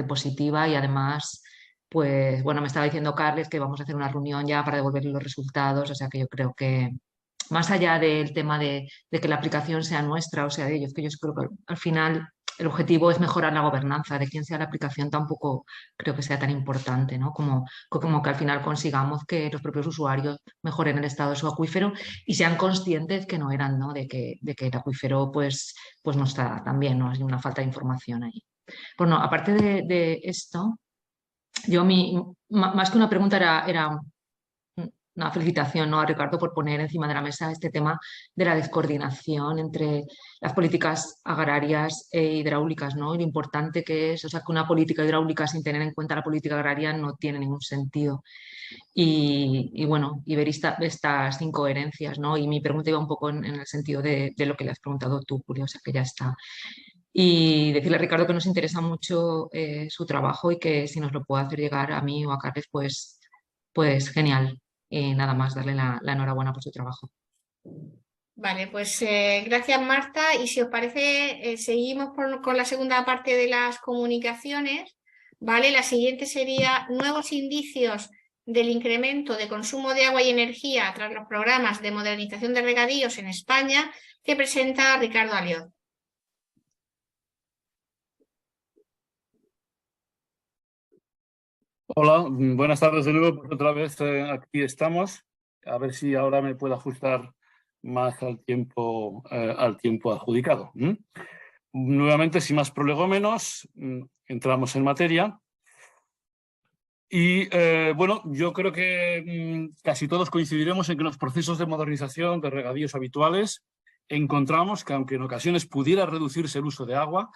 positiva y además, pues bueno, me estaba diciendo Carles que vamos a hacer una reunión ya para devolverle los resultados, o sea que yo creo que más allá del tema de que la aplicación sea nuestra o sea de ellos, que yo creo que al final el objetivo es mejorar la gobernanza. De quién sea la aplicación tampoco creo que sea tan importante, ¿no? Como que al final consigamos que los propios usuarios mejoren el estado de su acuífero y sean conscientes que no eran, ¿no? De que el acuífero pues no está tan bien, ¿no? Hay una falta de información ahí. Bueno, aparte de esto, yo más que una pregunta era una felicitación, ¿no? A Ricardo por poner encima de la mesa este tema de la descoordinación entre las políticas agrarias e hidráulicas, ¿no? Y lo importante que es, o sea, que una política hidráulica sin tener en cuenta la política agraria no tiene ningún sentido. Y bueno, y ver estas incoherencias, ¿no? Y mi pregunta iba un poco en el sentido de lo que le has preguntado tú, Julio, o sea, que ya está. Y decirle a Ricardo que nos interesa mucho su trabajo y que si nos lo puede hacer llegar a mí o a Carles, pues genial. Nada más, darle la enhorabuena por su trabajo. Vale, pues gracias Marta, y si os parece seguimos con la segunda parte de las comunicaciones, ¿vale? La siguiente sería nuevos indicios del incremento de consumo de agua y energía tras los programas de modernización de regadíos en España, que presenta Ricardo Aliot. Hola, buenas tardes de nuevo, pues otra vez aquí estamos. A ver si ahora me puedo ajustar más al tiempo adjudicado. Nuevamente, sin más prolegómenos, entramos en materia. Y bueno, yo creo que casi todos coincidiremos en que los procesos de modernización de regadíos habituales encontramos que, aunque en ocasiones pudiera reducirse el uso de agua,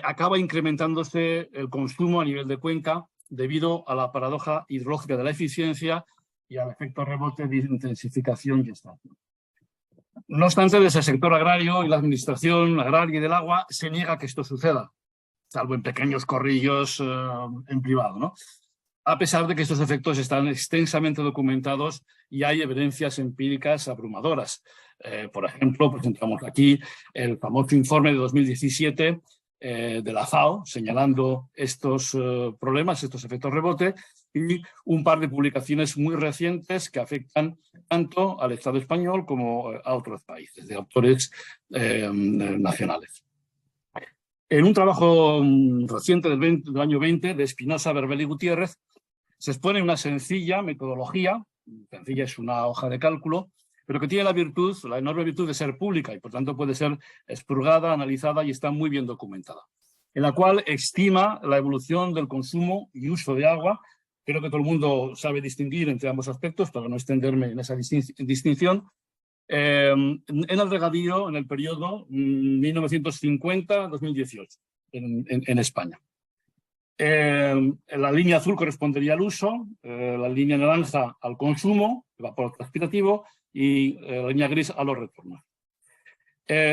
acaba incrementándose el consumo a nivel de cuenca debido a la paradoja hidrológica de la eficiencia y al efecto rebote de intensificación y estación. No obstante, desde el sector agrario y la administración agraria y del agua se niega que esto suceda, salvo en pequeños corrillos en privado, ¿no? A pesar de que estos efectos están extensamente documentados y hay evidencias empíricas abrumadoras. Por ejemplo, presentamos aquí el famoso informe de 2017 de la FAO, señalando estos problemas, estos efectos rebote, y un par de publicaciones muy recientes que afectan tanto al Estado español como a otros países, de autores nacionales. En un trabajo reciente del año 20 de Espinosa, Berbel y Gutiérrez, se expone una sencilla metodología, sencilla es una hoja de cálculo, pero que tiene la enorme virtud de ser pública y por tanto puede ser expurgada, analizada y está muy bien documentada, en la cual estima la evolución del consumo y uso de agua. Creo que todo el mundo sabe distinguir entre ambos aspectos, para no extenderme en esa distinción. En el regadío, en el periodo 1950-2018, en España. La línea azul correspondería al uso, la línea naranja al consumo, evapotranspirativo, y la línea gris a los retornos.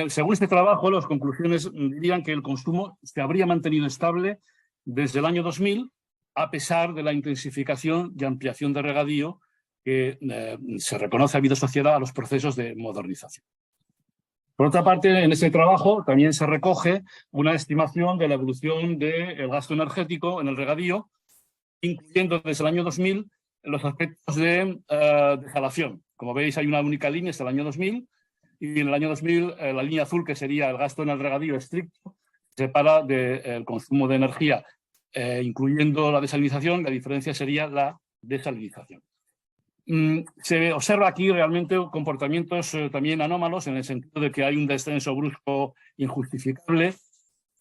Según este trabajo, las conclusiones dirían que el consumo se habría mantenido estable desde el año 2000, a pesar de la intensificación y ampliación de regadío que se reconoce habido asociada a los procesos de modernización. Por otra parte, en ese trabajo también se recoge una estimación de la evolución del gasto energético en el regadío, incluyendo desde el año 2000 los aspectos de desalación. Como veis, hay una única línea hasta el año 2000, y en el año 2000 la línea azul, que sería el gasto en el regadío estricto, se separa del consumo de energía, incluyendo la desalinización. La diferencia sería la desalinización. Se observa aquí realmente comportamientos también anómalos, en el sentido de que hay un descenso brusco injustificable.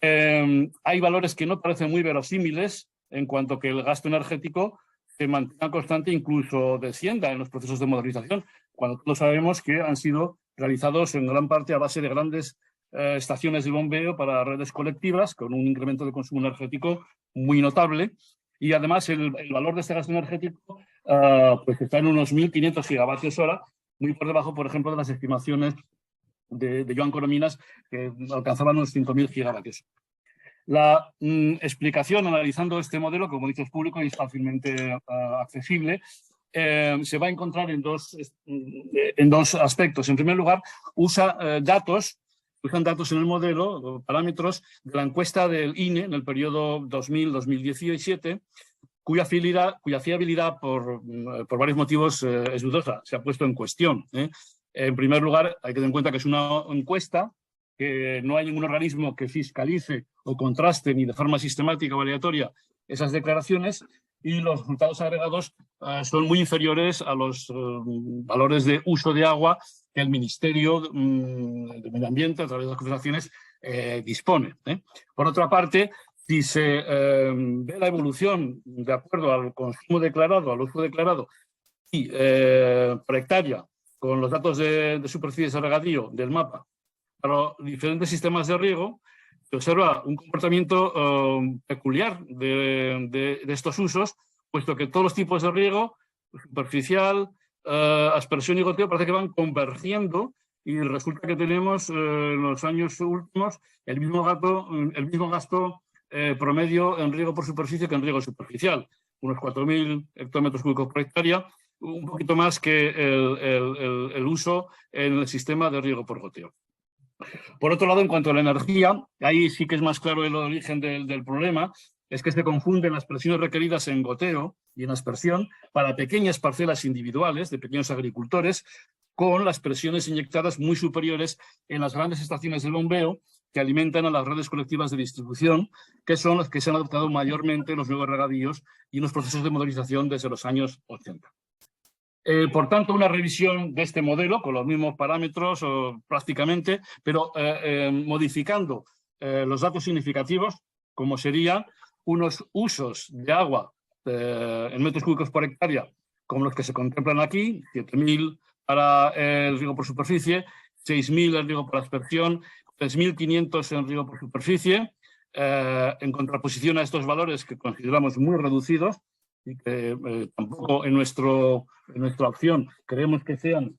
Hay valores que no parecen muy verosímiles, en cuanto que el gasto energético se mantenga constante, incluso descienda en los procesos de modernización, cuando todos sabemos que han sido realizados en gran parte a base de grandes estaciones de bombeo para redes colectivas, con un incremento de consumo energético muy notable. Y además el valor de este gasto energético pues está en unos 1.500 gigavatios hora, muy por debajo, por ejemplo, de las estimaciones de Joan Corominas, que alcanzaban unos 5.000 gigavatios. La explicación, analizando este modelo, como dice, es público y es fácilmente accesible, se va a encontrar en dos aspectos. En primer lugar, usan datos en el modelo, parámetros de la encuesta del INE en el periodo 2000-2017, cuya fiabilidad por varios motivos es dudosa, se ha puesto en cuestión. En primer lugar, hay que tener en cuenta que es una encuesta que no hay ningún organismo que fiscalice o contraste ni de forma sistemática o aleatoria esas declaraciones, y los resultados agregados son muy inferiores a los valores de uso de agua que el Ministerio de Medio Ambiente, a través de las confederaciones, dispone. Por otra parte, si se ve la evolución de acuerdo al consumo declarado, al uso declarado y por hectárea, con los datos de superficies de regadío del mapa, para los diferentes sistemas de riego, se observa un comportamiento peculiar de estos usos, puesto que todos los tipos de riego, superficial, aspersión y goteo, parece que van convergiendo, y resulta que tenemos en los años últimos el mismo gasto promedio en riego por superficie que en riego superficial, unos 4.000 hectómetros cúbicos por hectárea, un poquito más que el uso en el sistema de riego por goteo. Por otro lado, en cuanto a la energía, ahí sí que es más claro el origen del problema, es que se confunden las presiones requeridas en goteo y en aspersión para pequeñas parcelas individuales de pequeños agricultores, con las presiones inyectadas muy superiores en las grandes estaciones de bombeo que alimentan a las redes colectivas de distribución, que son las que se han adoptado mayormente en los nuevos regadíos y en los procesos de modernización desde los años 80. Por tanto, una revisión de este modelo con los mismos parámetros prácticamente, pero modificando los datos significativos, como serían unos usos de agua en metros cúbicos por hectárea, como los que se contemplan aquí, 7.000 para el riego por superficie, 6.000 en riego por aspersión, 3.500 en riego por superficie, en contraposición a estos valores que consideramos muy reducidos, y que tampoco en nuestra opción creemos que sean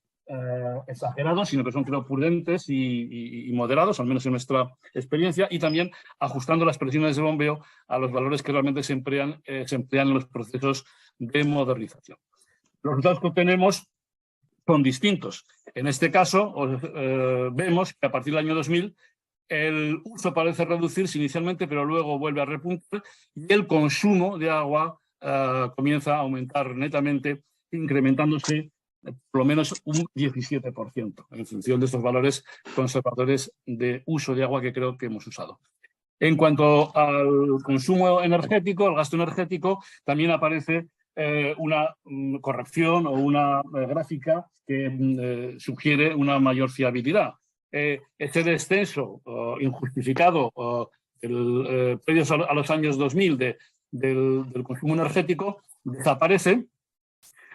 exagerados, sino que son, creo, prudentes y moderados, al menos en nuestra experiencia, y también ajustando las presiones de bombeo a los valores que realmente se emplean en los procesos de modernización. Los resultados que obtenemos son distintos. En este caso, vemos que a partir del año 2000 el uso parece reducirse inicialmente, pero luego vuelve a repuntar, y el consumo de agua comienza a aumentar netamente, incrementándose por lo menos un 17%, en función de estos valores conservadores de uso de agua que creo que hemos usado. En cuanto al consumo energético, al gasto energético, también aparece una corrección o una gráfica que sugiere una mayor fiabilidad. Este descenso injustificado previos a los años 2000 del consumo energético desaparece.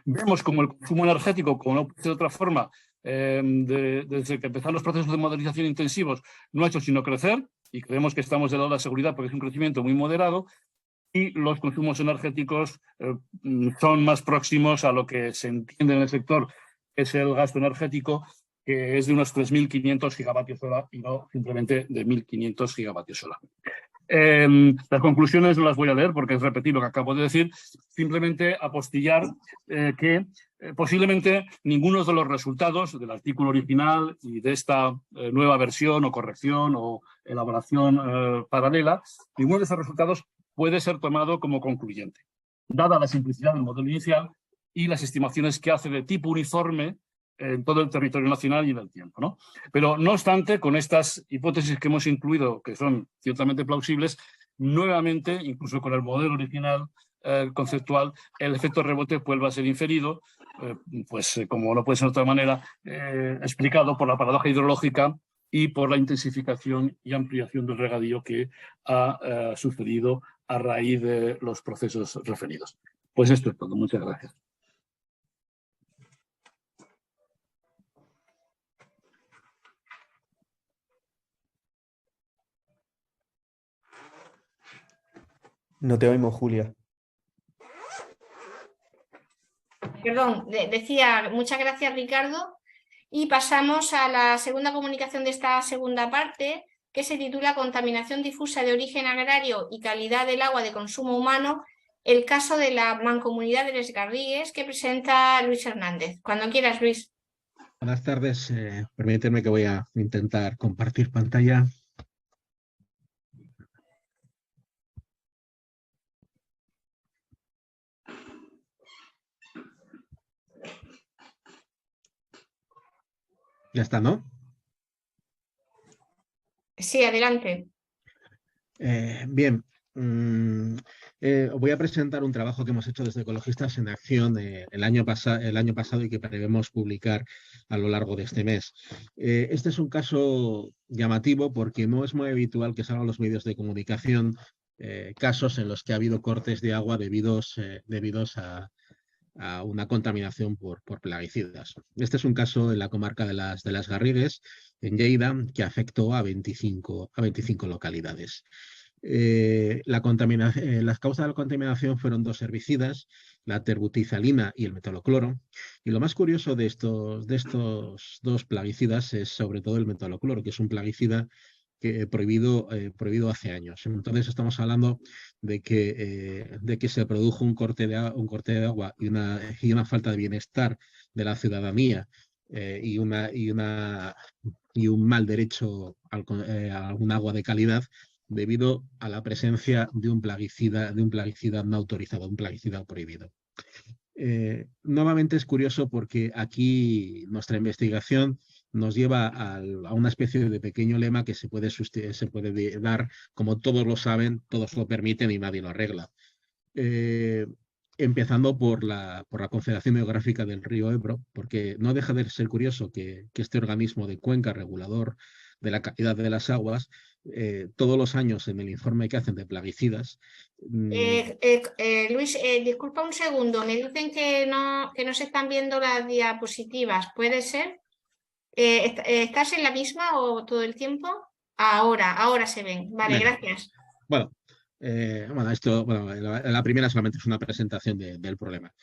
Vemos como el consumo energético, como no puede ser de otra forma, desde que empezaron los procesos de modernización intensivos, no ha hecho sino crecer, y creemos que estamos del lado de la seguridad porque es un crecimiento muy moderado, y los consumos energéticos son más próximos a lo que se entiende en el sector, que es el gasto energético, que es de unos 3.500 gigavatios hora y no simplemente de 1.500 gigavatios hora. Las conclusiones no las voy a leer porque es repetir lo que acabo de decir, simplemente apostillar que posiblemente ninguno de los resultados del artículo original y de esta nueva versión o corrección o elaboración paralela, ninguno de esos resultados puede ser tomado como concluyente, dada la simplicidad del modelo inicial y las estimaciones que hace de tipo uniforme en todo el territorio nacional y en el tiempo, ¿no? Pero, no obstante, con estas hipótesis que hemos incluido, que son ciertamente plausibles, nuevamente, incluso con el modelo original conceptual, el efecto rebote vuelve a ser inferido, como no puede ser de otra manera, explicado por la paradoja hidrológica y por la intensificación y ampliación del regadío que ha sucedido a raíz de los procesos referidos. Pues esto es todo. Muchas gracias. No te oímos, Julia. Perdón, decía, muchas gracias, Ricardo. Y pasamos a la segunda comunicación de esta segunda parte, que se titula Contaminación difusa de origen agrario y calidad del agua de consumo humano, el caso de la Mancomunidad de Les Garrigues, que presenta Luis Hernández. Cuando quieras, Luis. Buenas tardes. Permítanme que voy a intentar compartir pantalla. Ya está, ¿no? Sí, adelante. Bien, voy a presentar un trabajo que hemos hecho desde Ecologistas en Acción el año pasado y que prevemos publicar a lo largo de este mes. Este es un caso llamativo porque no es muy habitual que salgan los medios de comunicación casos en los que ha habido cortes de agua debidos a una contaminación por plaguicidas. Este es un caso en la comarca de las Garrigues, en Lleida, que afectó a 25 localidades. Las causas de la contaminación fueron dos herbicidas, la terbutizalina y el metalocloro. Y lo más curioso de estos dos plaguicidas es sobre todo el metalocloro, que es un plaguicida prohibido hace años. Entonces estamos hablando de que se produjo un corte de agua y una falta de bienestar de la ciudadanía y un mal derecho a un agua de calidad debido a la presencia de un plaguicida no autorizado, un plaguicida prohibido. Nuevamente es curioso porque aquí nuestra investigación nos lleva a una especie de pequeño lema que se puede dar, como todos lo saben, todos lo permiten y nadie lo arregla. Empezando por la Confederación Hidrográfica del Río Ebro, porque no deja de ser curioso que este organismo de cuenca regulador de la calidad de las aguas, todos los años en el informe que hacen de plaguicidas. Luis, disculpa un segundo, me dicen que no se están viendo las diapositivas, ¿puede ser? ¿Estás en la misma o todo el tiempo? Ahora se ven. Vale, gracias. Bueno, la primera solamente es una presentación del problema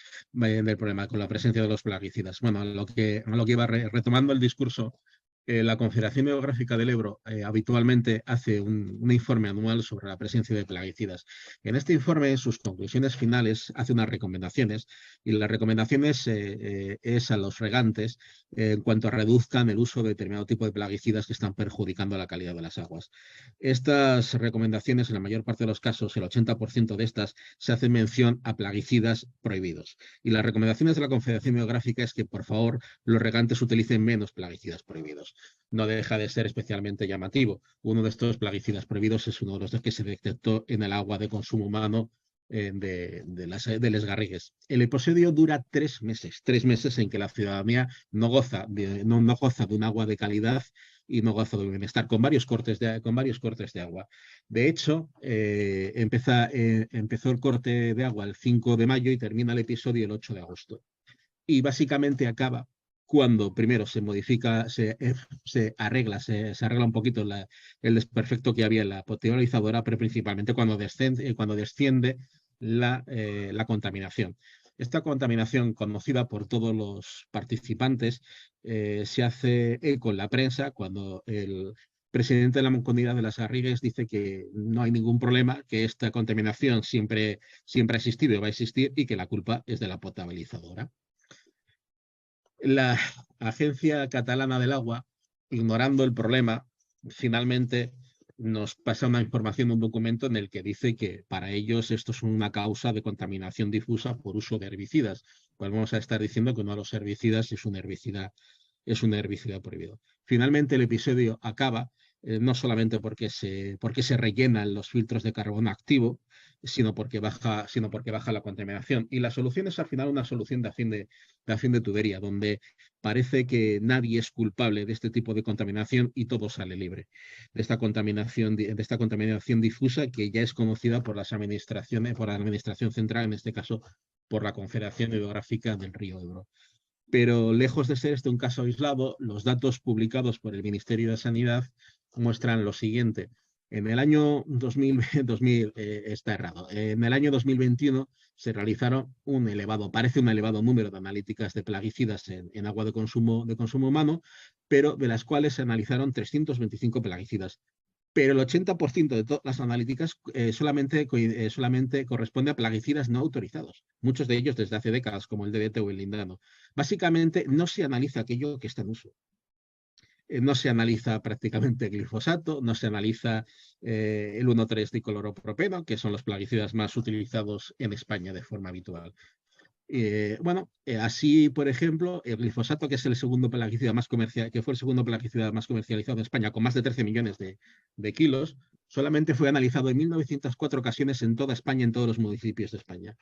con la presencia de los plaguicidas. Bueno, a lo que iba retomando el discurso, la Confederación Hidrográfica del Ebro habitualmente hace un informe anual sobre la presencia de plaguicidas. En este informe, en sus conclusiones finales, hace unas recomendaciones y las recomendaciones es a los regantes en cuanto a reduzcan el uso de determinado tipo de plaguicidas que están perjudicando la calidad de las aguas. Estas recomendaciones, en la mayor parte de los casos, el 80% de estas, se hacen mención a plaguicidas prohibidos. Y las recomendaciones de la Confederación Hidrográfica es que, por favor, los regantes utilicen menos plaguicidas prohibidos. No deja de ser especialmente llamativo. Uno de estos plaguicidas prohibidos es uno de los que se detectó en el agua de consumo humano de las Garrigues. El episodio dura 3 meses en que la ciudadanía no goza de un agua de calidad y no goza de bienestar, con varios cortes de agua. De hecho, empezó el corte de agua el 5 de mayo y termina el episodio el 8 de agosto. Y básicamente acaba cuando primero se modifica, se arregla un poquito el desperfecto que había en la potabilizadora, pero principalmente cuando desciende la contaminación. Esta contaminación, conocida por todos los participantes, se hace eco en la prensa cuando el presidente de la Mancomunidad de las Garrigues dice que no hay ningún problema, que esta contaminación siempre ha existido y va a existir y que la culpa es de la potabilizadora. La Agencia Catalana del Agua, ignorando el problema, finalmente nos pasa una información, un documento en el que dice que para ellos esto es una causa de contaminación difusa por uso de herbicidas. Pues vamos a estar diciendo que uno de los herbicidas es un herbicida prohibido. Finalmente el episodio acaba no solamente porque se rellenan los filtros de carbono activo, sino porque baja la contaminación. Y la solución es al final una solución de fin de tubería, donde parece que nadie es culpable de este tipo de contaminación y todo sale libre de esta contaminación difusa que ya es conocida por las administraciones, por la Administración Central, en este caso por la Confederación Hidrográfica del Río Ebro. Pero lejos de ser un caso aislado, los datos publicados por el Ministerio de Sanidad muestran lo siguiente. En el año 2021 se realizaron parece un elevado número de analíticas de plaguicidas en agua de consumo humano, pero de las cuales se analizaron 325 plaguicidas. Pero el 80% de todas las analíticas solamente corresponde a plaguicidas no autorizados, muchos de ellos desde hace décadas, como el DDT o el lindano. Básicamente no se analiza aquello que está en uso. No se analiza prácticamente glifosato, no se analiza el 1,3-dicloropropeno, que son los plaguicidas más utilizados en España de forma habitual. Así, por ejemplo, el glifosato, que es el segundo plaguicida más comercial, que fue el segundo plaguicida más comercializado en España, con más de 13 millones de kilos, solamente fue analizado en 1904 ocasiones en toda España, en todos los municipios de España.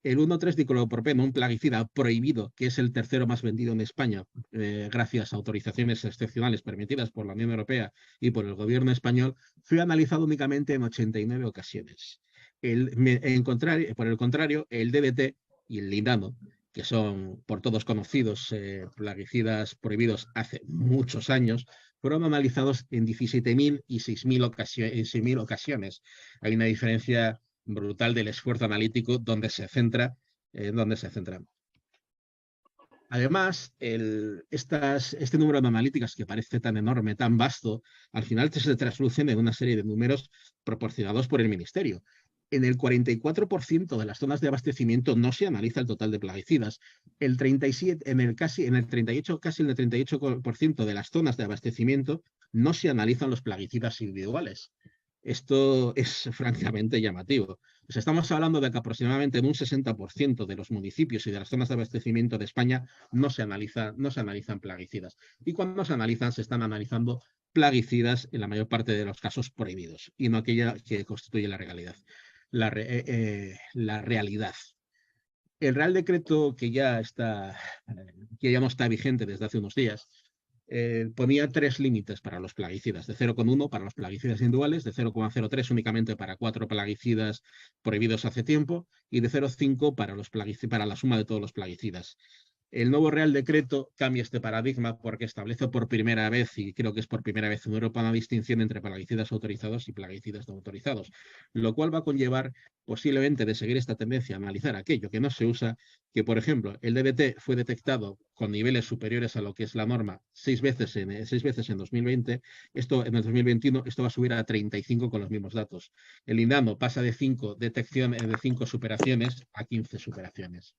El 1,3-diclopropeno, un plaguicida prohibido, que es el tercero más vendido en España, gracias a autorizaciones excepcionales permitidas por la Unión Europea y por el gobierno español, fue analizado únicamente en 89 ocasiones. Por el contrario, el DDT y el lindano, que son por todos conocidos plaguicidas prohibidos hace muchos años, fueron analizados en 17.000 y 6.000 ocasiones. Hay una diferencia brutal del esfuerzo analítico donde se centra. Además, este número de analíticas que parece tan enorme, tan vasto, al final se traslucen en una serie de números proporcionados por el Ministerio. En el 44% de las zonas de abastecimiento no se analiza el total de plaguicidas. Casi en el 38% de las zonas de abastecimiento no se analizan los plaguicidas individuales. Esto es francamente llamativo. Pues estamos hablando de que aproximadamente en un 60% de los municipios y de las zonas de abastecimiento de España no se analizan plaguicidas. Y cuando se analizan, se están analizando plaguicidas en la mayor parte de los casos prohibidos y no aquella que constituye la realidad. La realidad. El Real Decreto que ya no está vigente desde hace unos días, ponía 3 límites para los plaguicidas, de 0,1 para los plaguicidas individuales, de 0,03 únicamente para 4 plaguicidas prohibidos hace tiempo y de 0,5 para la suma de todos los plaguicidas. El nuevo Real Decreto cambia este paradigma porque establece por primera vez, y creo que es por primera vez en Europa, una distinción entre plaguicidas autorizados y plaguicidas no autorizados, lo cual va a conllevar posiblemente de seguir esta tendencia a analizar aquello que no se usa, que por ejemplo el DDT fue detectado con niveles superiores a lo que es la norma 6 veces en 2020, en el 2021 esto va a subir a 35 con los mismos datos. El lindano pasa de 5 superaciones a 15 superaciones.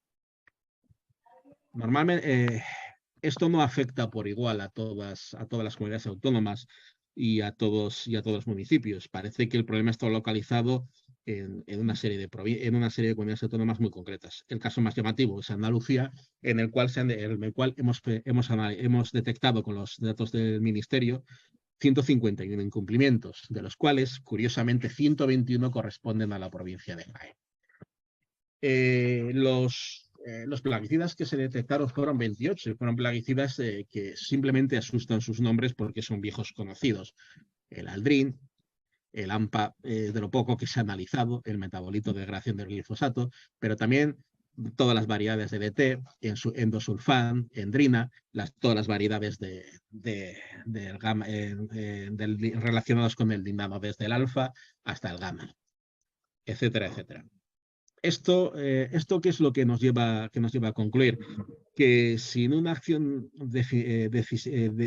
Normalmente esto no afecta por igual a todas las comunidades autónomas y a todos los municipios. Parece que el problema está localizado en una serie de comunidades autónomas muy concretas. El caso más llamativo es Andalucía, en el cual hemos detectado con los datos del Ministerio 151 incumplimientos, de los cuales, curiosamente, 121 corresponden a la provincia de Jaén. Los plaguicidas que se detectaron fueron 28, fueron plaguicidas que simplemente asustan sus nombres porque son viejos conocidos. El aldrin, el AMPA, de lo poco que se ha analizado, el metabolito de degradación del glifosato, pero también todas las variedades de DT, endosulfán, endrina, todas las variedades relacionadas con el lindano, desde el alfa hasta el gamma, etcétera, etcétera. ¿Esto qué es lo que nos lleva a concluir? Que sin una acción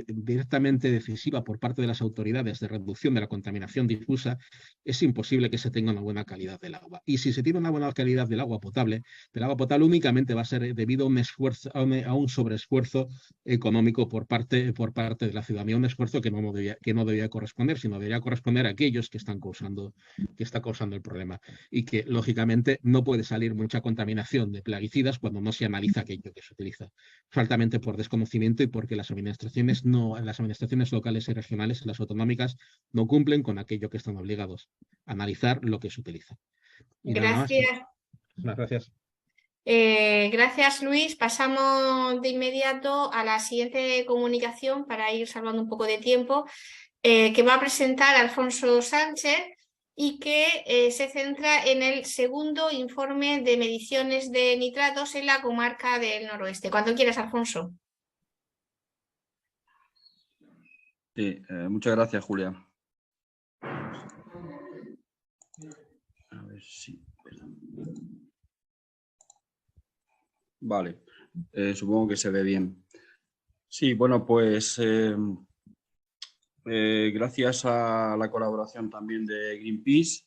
directamente decisiva por parte de las autoridades de reducción de la contaminación difusa, es imposible que se tenga una buena calidad del agua. Y si se tiene una buena calidad del agua potable únicamente va a ser debido a un sobreesfuerzo económico por parte de la ciudadanía, un esfuerzo que no debería corresponder, sino debería corresponder a aquellos que está causando el problema. Y que, lógicamente, no puede salir mucha contaminación de plaguicidas cuando no se analiza aquello que se utiliza. Faltamente por desconocimiento y porque las administraciones locales y regionales, las autonómicas, no cumplen con aquello que están obligados, a analizar lo que se utiliza. Y gracias. Nada más. Gracias. Gracias, Luis. Pasamos de inmediato a la siguiente comunicación para ir salvando un poco de tiempo, que va a presentar Alfonso Sánchez y que se centra en el segundo informe de mediciones de nitratos en la comarca del noroeste. Cuando quieras, Alfonso. Sí, muchas gracias, Julia. A ver si... Vale, supongo que se ve bien. Sí, bueno, pues gracias a la colaboración también de Greenpeace,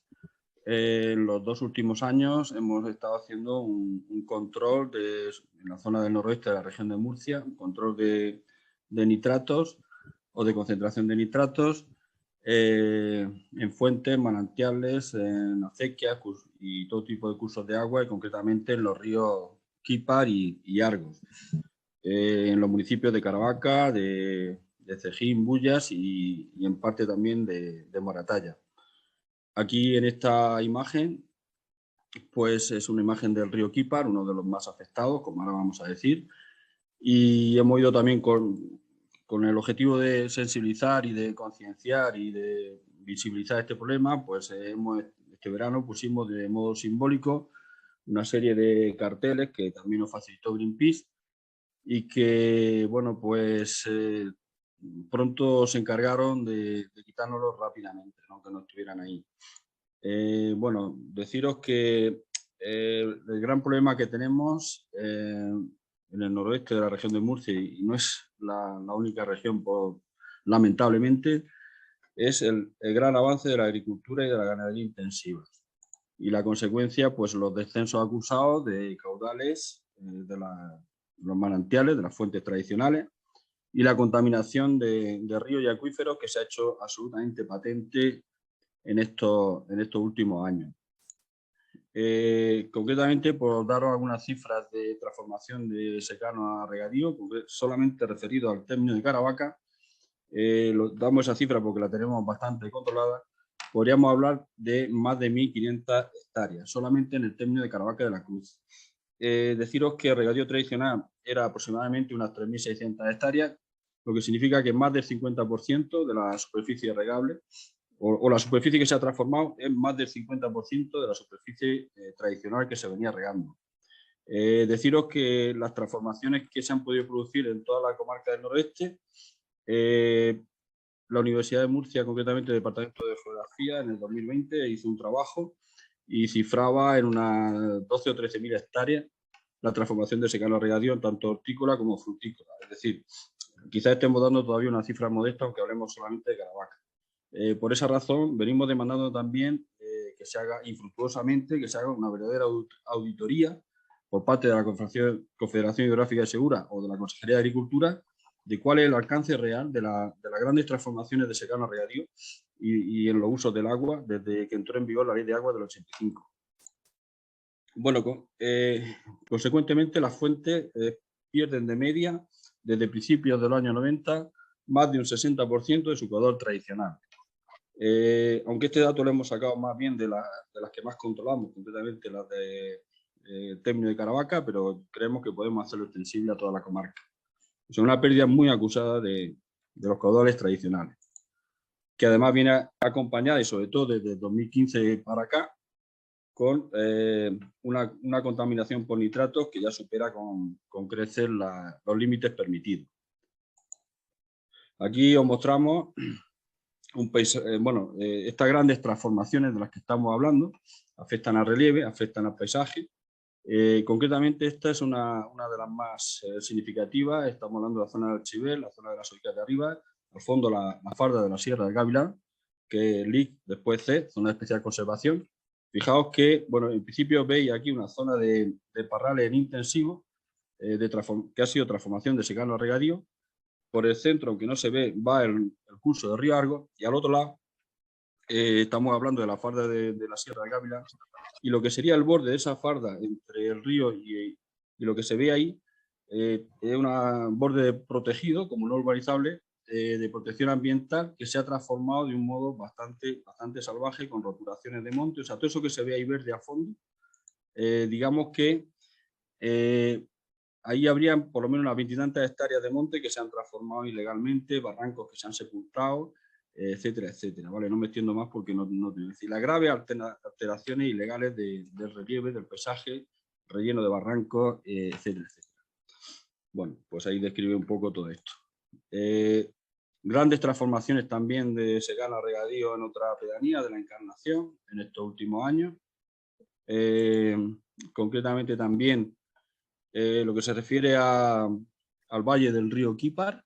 en los 2 últimos años hemos estado haciendo un control en la zona del noroeste de la región de Murcia, un control de nitratos o de concentración de nitratos en fuentes, manantiales, en acequias y todo tipo de cursos de agua, y concretamente en los ríos Quípar y Argos, en los municipios de Caravaca, de Cejín, Bullas y en parte también de Moratalla. Aquí en esta imagen, pues es una imagen del río Quípar, uno de los más afectados, como ahora vamos a decir, y hemos ido también con el objetivo de sensibilizar y de concienciar y de visibilizar este problema, pues este verano pusimos de modo simbólico una serie de carteles que también nos facilitó Greenpeace y que, bueno, pues pronto se encargaron de quitárnoslos rápidamente, ¿no? Que no estuvieran ahí. Bueno, deciros que el gran problema que tenemos en el noroeste de la región de Murcia, y no es la única región, lamentablemente, es el gran avance de la agricultura y de la ganadería intensiva. Y la consecuencia, pues los descensos acusados de caudales de los manantiales, de las fuentes tradicionales, y la contaminación de ríos y acuíferos que se ha hecho absolutamente patente en estos últimos años. Concretamente, por daros algunas cifras de transformación de secano a regadío, solamente referido al término de Caravaca, damos esa cifra porque la tenemos bastante controlada, podríamos hablar de más de 1.500 hectáreas, solamente en el término de Caravaca de la Cruz. Deciros que el regadío tradicional era aproximadamente unas 3.600 hectáreas, lo que significa que más del 50% de la superficie regable o la superficie que se ha transformado es más del 50% de la superficie tradicional que se venía regando. Deciros que las transformaciones que se han podido producir en toda la comarca del noroeste, la Universidad de Murcia, concretamente el Departamento de Geografía, en el 2020 hizo un trabajo y cifraba en unas 12 o 13.000 hectáreas la transformación de secano a regadío, tanto hortícola como frutícola. Es decir, quizás estemos dando todavía una cifra modesta, aunque hablemos solamente de Caravaca. Por esa razón, venimos demandando también que se haga infructuosamente, que se haga una verdadera auditoría por parte de la Confederación Hidrográfica de Segura o de la Consejería de Agricultura de cuál es el alcance real de las grandes transformaciones de secano a regadío y en los usos del agua desde que entró en vigor la Ley de Agua del 85. Bueno, consecuentemente las fuentes pierden de media desde principios de los años 90 más de un 60% de su caudal tradicional. Aunque este dato lo hemos sacado más bien de las que más controlamos, concretamente las de término de Caravaca, pero creemos que podemos hacerlo extensible a toda la comarca. Es una pérdida muy acusada de los caudales tradicionales, que además viene acompañada, y sobre todo desde 2015 para acá, con una contaminación por nitratos que ya supera con creces los límites permitidos. Aquí os mostramos estas grandes transformaciones de las que estamos hablando afectan al relieve, afectan al paisaje. Concretamente esta es una de las más significativas. Estamos hablando de la zona del Archivel, la zona de las Oicas de arriba, al fondo la farda de la Sierra del Gavilán, que es LIC, después C, zona de especial conservación. Fijaos que, bueno, en principio veis aquí una zona de parrales en intensivo, que ha sido transformación de secano a regadío. Por el centro, aunque no se ve, va el curso del río Argos, y al otro lado estamos hablando de la farda de la Sierra del Gavilán, y lo que sería el borde de esa farda entre el río y lo que se ve ahí es un borde protegido, como no urbanizable, de protección ambiental, que se ha transformado de un modo bastante salvaje, con roturaciones de monte. O sea, todo eso que se ve ahí verde a fondo, digamos que ahí habrían por lo menos unas 20 y tantas hectáreas de monte que se han transformado ilegalmente, barrancos que se han sepultado, etcétera, etcétera. ¿Vale? No me extiendo más porque no tengo que decir. Las graves alteraciones ilegales del relieve, del paisaje, relleno de barrancos, etcétera, etcétera. Bueno, pues ahí describe un poco todo esto. Grandes transformaciones también de secano a regadío en otra pedanía de la Encarnación en estos últimos años. Concretamente también lo que se refiere al valle del río Quípar,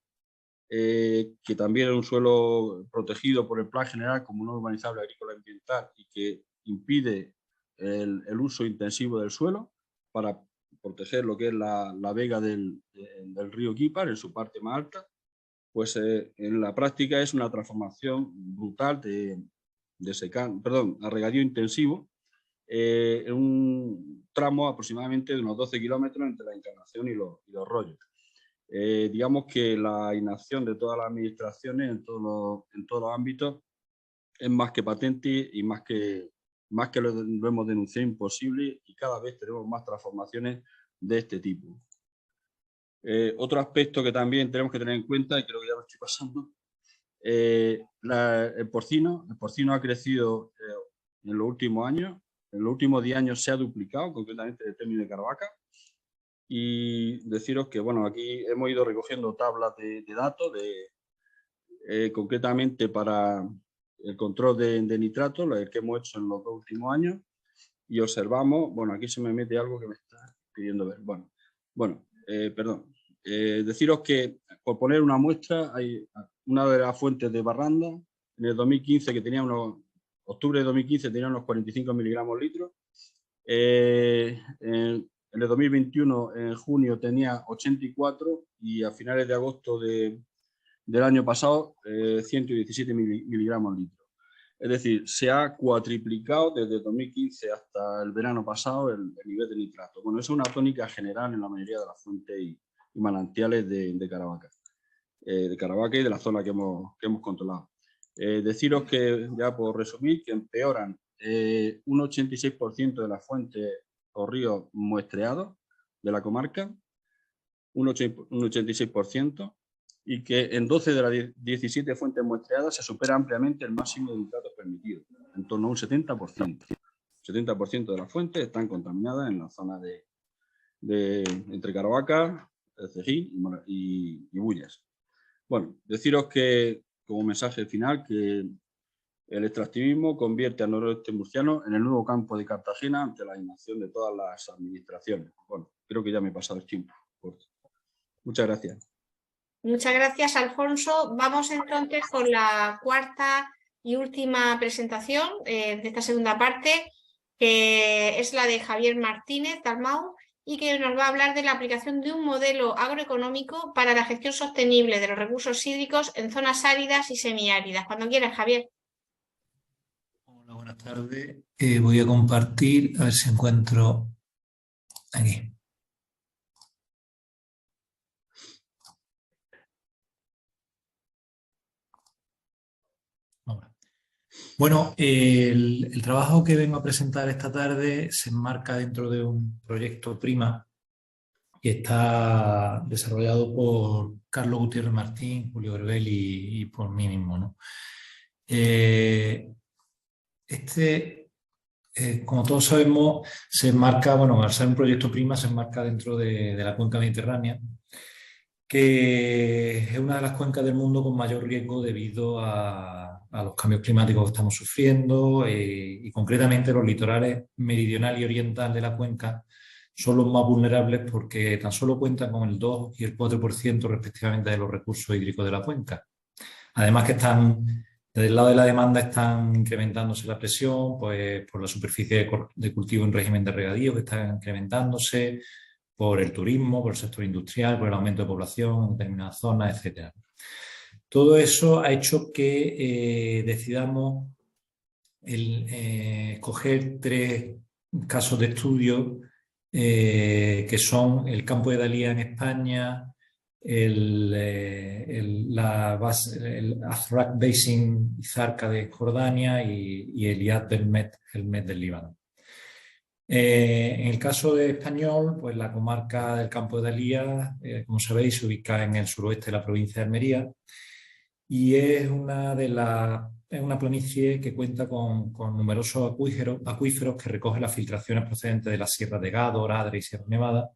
que también es un suelo protegido por el Plan General como no urbanizable agrícola ambiental y que impide el uso intensivo del suelo para proteger lo que es la vega del río Quípar en su parte más alta. Pues en la práctica es una transformación brutal a regadío intensivo, en un tramo aproximadamente de unos 12 kilómetros entre la Encarnación y los Rollos. Digamos que la inacción de todas las administraciones en todos los ámbitos es más que patente y más que lo hemos denunciado imposible, y cada vez tenemos más transformaciones de este tipo. Otro aspecto que también tenemos que tener en cuenta, y creo que ya lo estoy pasando, el porcino ha crecido en los últimos años. En los últimos 10 años se ha duplicado, concretamente el término de Caravaca. Y deciros que, bueno, aquí hemos ido recogiendo tablas de datos, concretamente para el control de nitratos, el que hemos hecho en los 2 últimos años, y observamos, bueno, aquí se me mete algo que me está pidiendo ver. Perdón. Deciros que, por poner una muestra, hay una de las fuentes de Barranda, en el 2015, que tenía octubre de 2015 tenía unos 45 miligramos litros. En el 2021, en junio, tenía 84, y a finales de agosto del año pasado, 117 miligramos litros. Es decir, se ha cuatriplicado desde 2015 hasta el verano pasado el nivel de nitrato. Bueno, eso es una tónica general en la mayoría de las fuentes y manantiales de Caravaca. De Caravaca y de la zona que hemos controlado. Deciros que, ya por resumir, que empeoran un 86% de las fuentes o ríos muestreados de la comarca, un 86%, y que en 12 de las 17 fuentes muestreadas se supera ampliamente el máximo de nitratos permitido, en torno a un 70%. El 70% de las fuentes están contaminadas en la zona entre Caravaca, el Cejín y Bullas. Bueno, deciros que, como mensaje final, que el extractivismo convierte al noroeste murciano en el nuevo campo de Cartagena ante la inacción de todas las administraciones. Bueno, creo que ya me he pasado el tiempo. Muchas gracias. Muchas gracias, Alfonso. Vamos entonces con la cuarta y última presentación de esta segunda parte, que es la de Javier Martínez Dalmau, y que nos va a hablar de la aplicación de un modelo agroeconómico para la gestión sostenible de los recursos hídricos en zonas áridas y semiáridas. Cuando quieras, Javier. Hola, buenas tardes. Voy a compartir, a ver si encuentro aquí. Bueno, el trabajo que vengo a presentar esta tarde se enmarca dentro de un proyecto PRIMA que está desarrollado por Carlos Gutiérrez Martín, Julio Verbel y por mí mismo, ¿no? Como todos sabemos, se enmarca, bueno, al ser un proyecto PRIMA, se enmarca dentro de la cuenca mediterránea, que es una de las cuencas del mundo con mayor riesgo debido a los cambios climáticos que estamos sufriendo, y concretamente los litorales meridional y oriental de la cuenca son los más vulnerables porque tan solo cuentan con el 2 y el 4% respectivamente de los recursos hídricos de la cuenca. Además que desde el lado de la demanda están incrementándose la presión, pues por la superficie de cultivo en régimen de regadío que está incrementándose, por el turismo, por el sector industrial, por el aumento de población en determinadas zonas, etc. Todo eso ha hecho que decidamos escoger 3 casos de estudio que son el campo de Dalía en España, el Azraq Basin y Zarqa de Jordania y el Yad del Med del Líbano. En el caso de español, pues la comarca del campo de Dalía, como sabéis, se ubica en el suroeste de la provincia de Almería y es una planicie que cuenta con numerosos acuíferos que recogen las filtraciones procedentes de las sierras de Gádor, Adra y Sierra Nevada,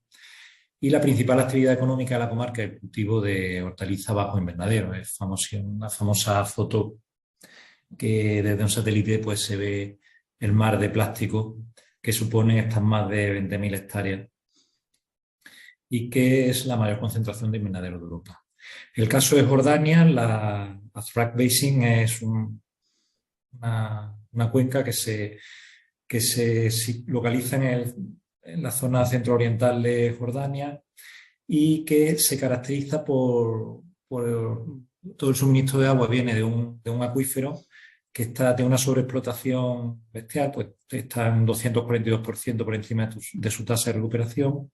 y la principal actividad económica de la comarca es el cultivo de hortaliza bajo invernadero. Es una famosa foto que desde un satélite pues, se ve el mar de plástico que supone estas más de 20.000 hectáreas y que es la mayor concentración de invernaderos de Europa. El caso de Jordania, la Azraq Basin es una cuenca que se localiza en la zona centro-oriental de Jordania y que se caracteriza por todo el suministro de agua viene de un acuífero que tiene una sobreexplotación bestial, pues está en un 242% por encima de su tasa de recuperación.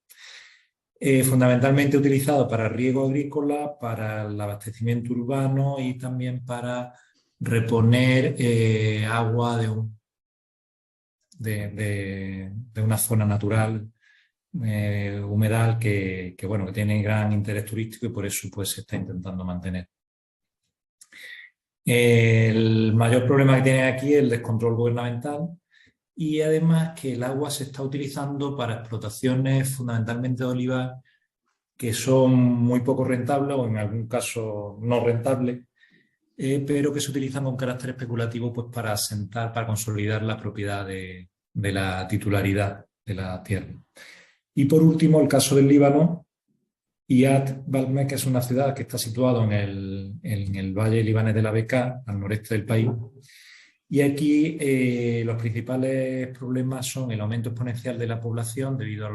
Fundamentalmente utilizado para riego agrícola, para el abastecimiento urbano y también para reponer agua de una zona natural, humedal, que tiene gran interés turístico y por eso pues, se está intentando mantener. El mayor problema que tiene aquí es el descontrol gubernamental y además que el agua se está utilizando para explotaciones fundamentalmente de olivar que son muy poco rentables o en algún caso no rentables, pero que se utilizan con carácter especulativo pues, para asentar, para consolidar la propiedad de la titularidad de la tierra. Y por último, el caso del Líbano. Iyad Balmek, que es una ciudad que está situada en el valle libanés de la Bekaa, al noreste del país. Y aquí los principales problemas son el aumento exponencial de la población debido a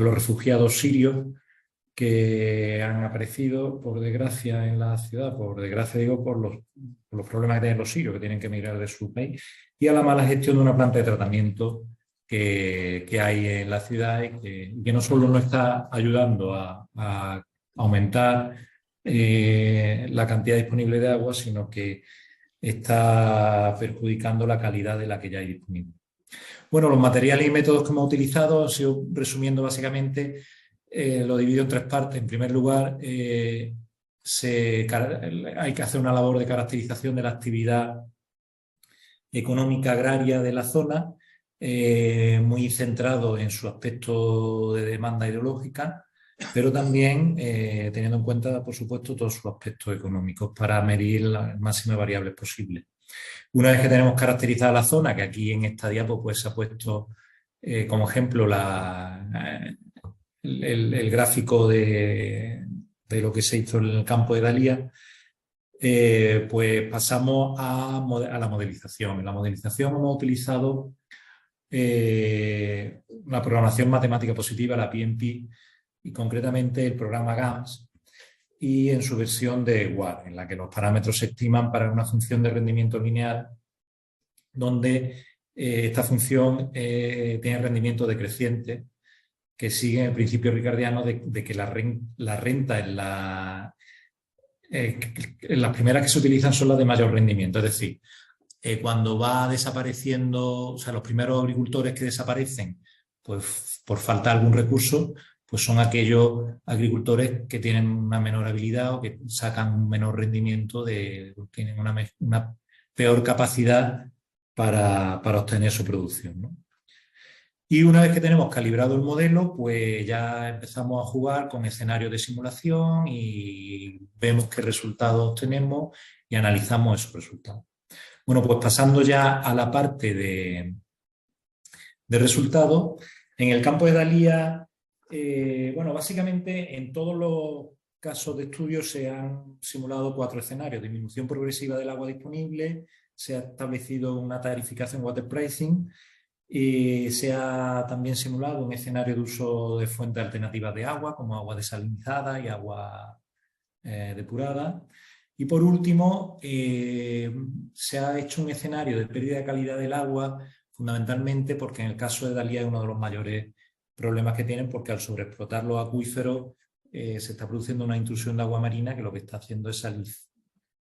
los refugiados sirios que han aparecido, por desgracia, en la ciudad, por desgracia digo, por los problemas que tienen los sirios, que tienen que emigrar de su país, y a la mala gestión de una planta de tratamiento que hay en la ciudad y que no solo no está ayudando a aumentar la cantidad disponible de agua, sino que está perjudicando la calidad de la que ya hay disponible. Bueno, los materiales y métodos que hemos utilizado, han sido, resumiendo básicamente, lo divido en tres partes. En primer lugar, hay que hacer una labor de caracterización de la actividad económica agraria de la zona, muy centrado en su aspecto de demanda ideológica, pero también teniendo en cuenta, por supuesto, todos sus aspectos económicos para medir las máximas variables posibles. Una vez que tenemos caracterizada la zona, que aquí en esta diapo pues, se ha puesto como ejemplo el gráfico de lo que se hizo en el campo de Dalía, pues pasamos a la modelización. En la modelización hemos utilizado la programación matemática positiva, la PMP, y concretamente el programa GAMS, y en su versión de WAR, en la que los parámetros se estiman para una función de rendimiento lineal, donde esta función tiene rendimiento decreciente, que sigue el principio ricardiano de que la renta en las primeras que se utilizan son las de mayor rendimiento, es decir, cuando va desapareciendo, o sea, los primeros agricultores que desaparecen, pues por falta de algún recurso, pues son aquellos agricultores que tienen una menor habilidad o que sacan un menor rendimiento, tienen una peor capacidad para obtener su producción, ¿no? Y una vez que tenemos calibrado el modelo, pues ya empezamos a jugar con escenarios de simulación y vemos qué resultados obtenemos y analizamos esos resultados. Bueno, pues pasando ya a la parte de resultados, en el campo de Dalía, bueno, básicamente en todos los casos de estudio se han simulado 4 escenarios: disminución progresiva del agua disponible, se ha establecido una tarificación water pricing, y se ha también simulado un escenario de uso de fuentes alternativas de agua, como agua desalinizada y agua depurada. Y por último, se ha hecho un escenario de pérdida de calidad del agua, fundamentalmente porque en el caso de Dalía es uno de los mayores problemas que tienen, porque al sobreexplotar los acuíferos se está produciendo una intrusión de agua marina que lo que está haciendo es salir,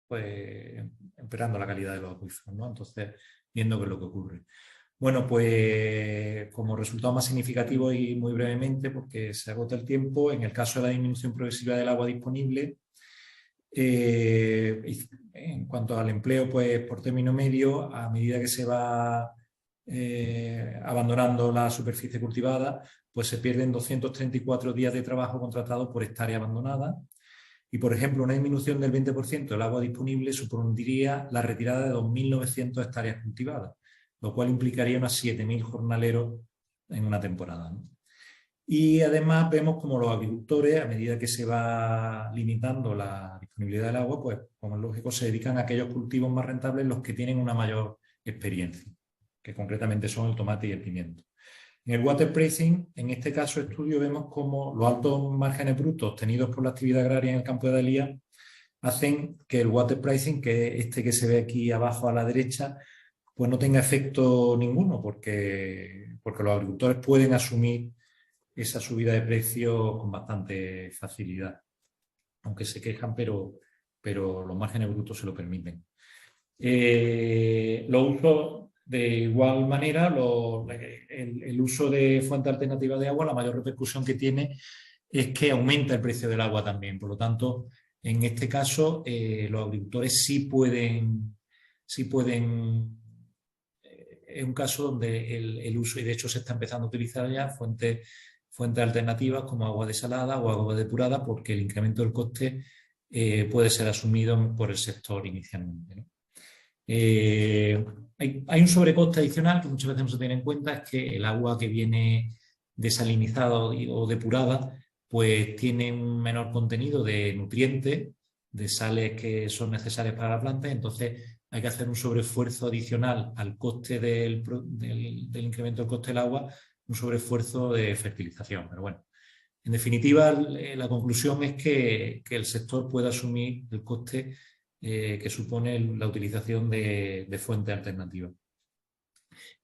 pues, empeorando la calidad de los acuíferos, ¿no? Entonces, viendo qué es lo que ocurre. Bueno, pues como resultado más significativo y muy brevemente, porque se agota el tiempo, en el caso de la disminución progresiva del agua disponible, en cuanto al empleo, pues por término medio, a medida que se va abandonando la superficie cultivada, pues se pierden 234 días de trabajo contratados por hectárea abandonada. Y, por ejemplo, una disminución del 20% del agua disponible supondría la retirada de 2.900 hectáreas cultivadas, lo cual implicaría unos 7.000 jornaleros en una temporada, ¿no? Y además vemos como los agricultores, a medida que se va limitando la disponibilidad del agua, pues como es lógico, se dedican a aquellos cultivos más rentables, los que tienen una mayor experiencia, que concretamente son el tomate y el pimiento. En el water pricing, en este caso estudio, vemos como los altos márgenes brutos obtenidos por la actividad agraria en el campo de Dalía hacen que el water pricing, que este que se ve aquí abajo a la derecha, pues no tenga efecto ninguno, porque los agricultores pueden asumir esa subida de precio con bastante facilidad, aunque se quejan, pero los márgenes brutos se lo permiten. Los usos, de igual manera, el uso de fuentes alternativas de agua, la mayor repercusión que tiene es que aumenta el precio del agua también. Por lo tanto, en este caso, los agricultores sí pueden. Es un caso donde el uso, y de hecho se está empezando a utilizar ya, fuentes alternativas como agua desalada o agua depurada, porque el incremento del coste puede ser asumido por el sector inicialmente, ¿no? Hay un sobrecoste adicional que muchas veces no se tiene en cuenta, es que el agua que viene desalinizada o depurada pues tiene un menor contenido de nutrientes, de sales que son necesarias para la planta, entonces hay que hacer un sobreesfuerzo adicional al coste del incremento del coste del agua, un sobreesfuerzo de fertilización. Pero bueno, en definitiva, la conclusión es que el sector puede asumir el coste que supone la utilización de fuentes alternativas.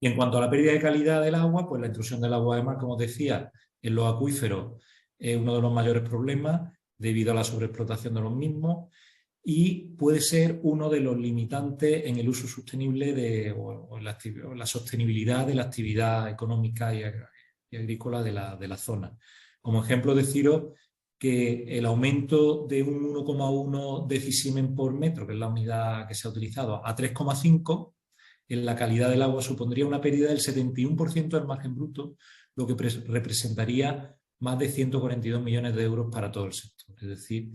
Y en cuanto a la pérdida de calidad del agua, pues la intrusión del agua de mar, como os decía, en los acuíferos es uno de los mayores problemas debido a la sobreexplotación de los mismos y puede ser uno de los limitantes en el uso sostenible o la sostenibilidad de la actividad económica y agrícola de la zona. Como ejemplo, deciros que el aumento de un 1,1 decisimen por metro, que es la unidad que se ha utilizado, a 3,5 en la calidad del agua supondría una pérdida del 71% del margen bruto, lo que representaría más de 142 millones de euros para todo el sector. Es decir,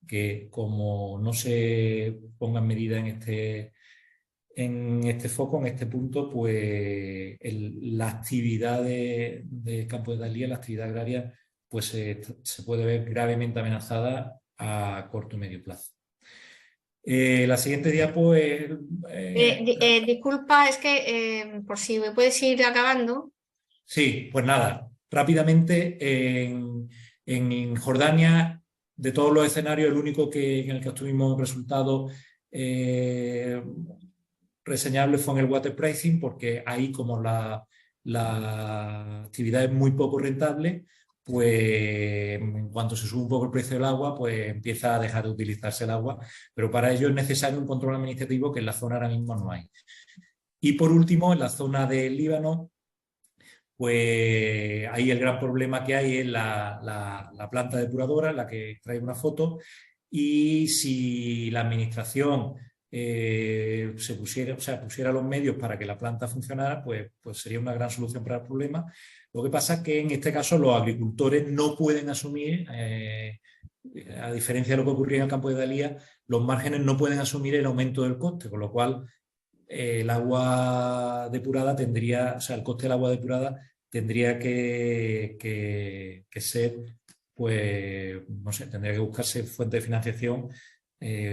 que como no se pongan medidas en este foco, en este punto, pues la actividad de Campo de Dalía, la actividad agraria, pues se puede ver gravemente amenazada a corto y medio plazo. La siguiente diapo es... disculpa, es que por si me puedes ir acabando. Sí, pues nada, rápidamente, en Jordania, de todos los escenarios, el único en el que obtuvimos resultados reseñables fue en el water pricing, porque ahí, como la actividad es muy poco rentable, pues en cuanto se sube un poco el precio del agua, pues empieza a dejar de utilizarse el agua, pero para ello es necesario un control administrativo que en la zona ahora mismo no hay. Y por último, en la zona del Líbano, pues ahí el gran problema que hay es la planta depuradora, en la que traigo una foto, y si la administración pusiera los medios para que la planta funcionara, pues sería una gran solución para el problema. Lo que pasa es que en este caso los agricultores no pueden asumir, a diferencia de lo que ocurría en el campo de Dalía, los márgenes no pueden asumir el aumento del coste, con lo cual el agua depurada tendría, o sea, el coste del agua depurada tendría que ser, pues, no sé, tendría que buscarse fuente de financiación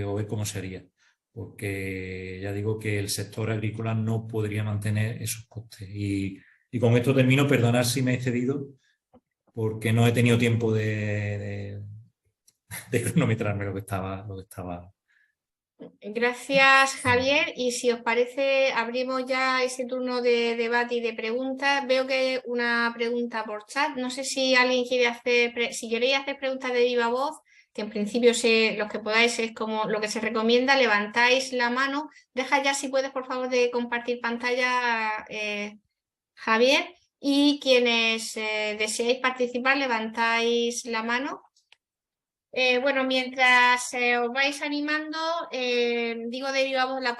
o ver cómo sería. Porque ya digo que el sector agrícola no podría mantener esos costes. Y con esto termino, perdonar si me he excedido, porque no he tenido tiempo de cronometrarme lo que estaba. Gracias, Javier. Y si os parece, abrimos ya ese turno de debate y de preguntas. Veo que hay una pregunta por chat. No sé si alguien quiere si queréis hacer preguntas de viva voz, que en principio los que podáis es como lo que se recomienda, levantáis la mano. Deja ya, si puedes, por favor, de compartir pantalla, Javier. Y quienes deseáis participar, levantáis la mano. Bueno, mientras os vais animando, digo de viva voz la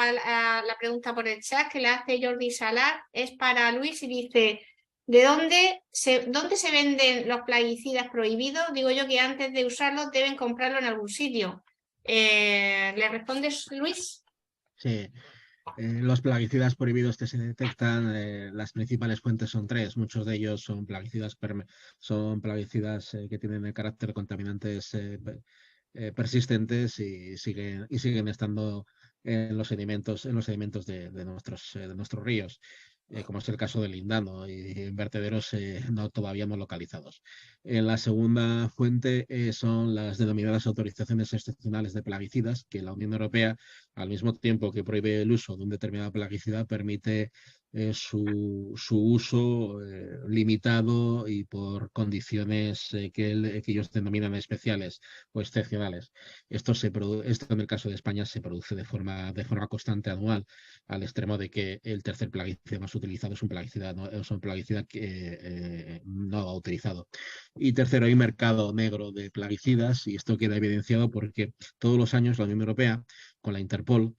pregunta por el chat que le hace Jordi Salar, es para Luis y dice: ¿de dónde se venden los plaguicidas prohibidos? Digo yo que antes de usarlos deben comprarlo en algún sitio. ¿Le respondes, Luis? Sí. Los plaguicidas prohibidos que se detectan, las principales fuentes son tres. Muchos de ellos son plaguicidas que tienen el carácter de contaminantes persistentes y siguen estando en los sedimentos de nuestros ríos. como es el caso del lindano, y vertederos todavía no localizados. La segunda fuente son las denominadas autorizaciones excepcionales de plaguicidas, que la Unión Europea, al mismo tiempo que prohíbe el uso de un determinado plaguicida, permite su uso limitado y por condiciones que ellos denominan especiales o excepcionales. Esto en el caso de España se produce de forma constante anual, al extremo de que el tercer plaguicida más utilizado es un plaguicida no autorizado. Y tercero, hay un mercado negro de plaguicidas, y esto queda evidenciado porque todos los años la Unión Europea, con la Interpol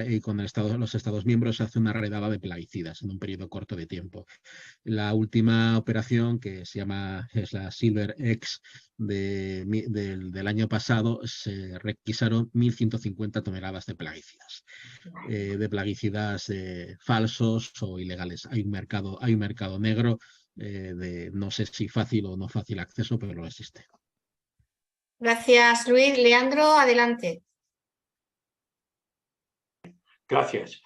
y con los Estados miembros, hace una redada de plaguicidas en un periodo corto de tiempo. La última operación, que es la Silver X del año pasado, se requisaron 1.150 toneladas de plaguicidas falsos o ilegales. Hay un mercado negro de no sé si fácil o no fácil acceso, pero lo existe. Gracias, Luis. Leandro, adelante. Gracias.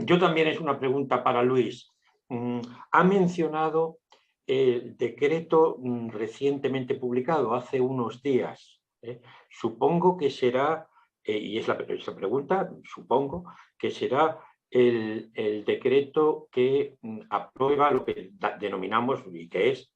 Yo también es una pregunta para Luis. Ha mencionado el decreto recientemente publicado, hace unos días. Supongo que será, y es la pregunta, supongo que será el decreto que aprueba lo que denominamos, y que es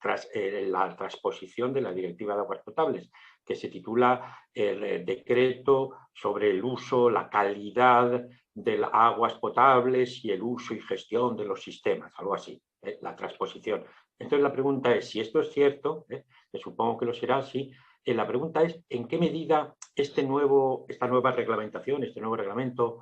la transposición de la Directiva de Aguas Potables, que se titula el decreto sobre el uso, la calidad de las aguas potables y el uso y gestión de los sistemas, algo así, la transposición. Entonces la pregunta es, si esto es cierto, que supongo que lo será, sí, la pregunta es, ¿en qué medida esta nueva reglamentación, este nuevo reglamento,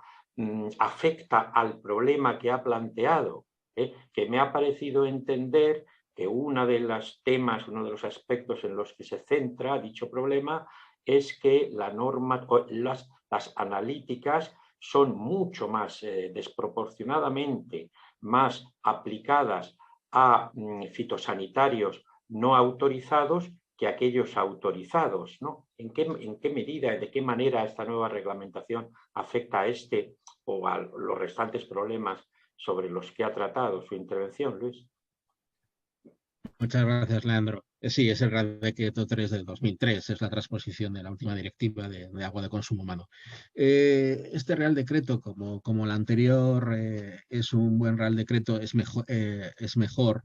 afecta al problema que ha planteado? Que me ha parecido entender que uno de los aspectos en los que se centra dicho problema es que las analíticas son mucho más desproporcionadamente más aplicadas a fitosanitarios no autorizados que aquellos autorizados, ¿no? ¿En qué medida, de qué manera esta nueva reglamentación afecta a este o a los restantes problemas sobre los que ha tratado su intervención, Luis? Muchas gracias, Leandro. Sí, es el Real Decreto 3 del 2003, es la transposición de la última directiva de agua de consumo humano. Este Real Decreto, como el anterior, es un buen Real Decreto, es mejor,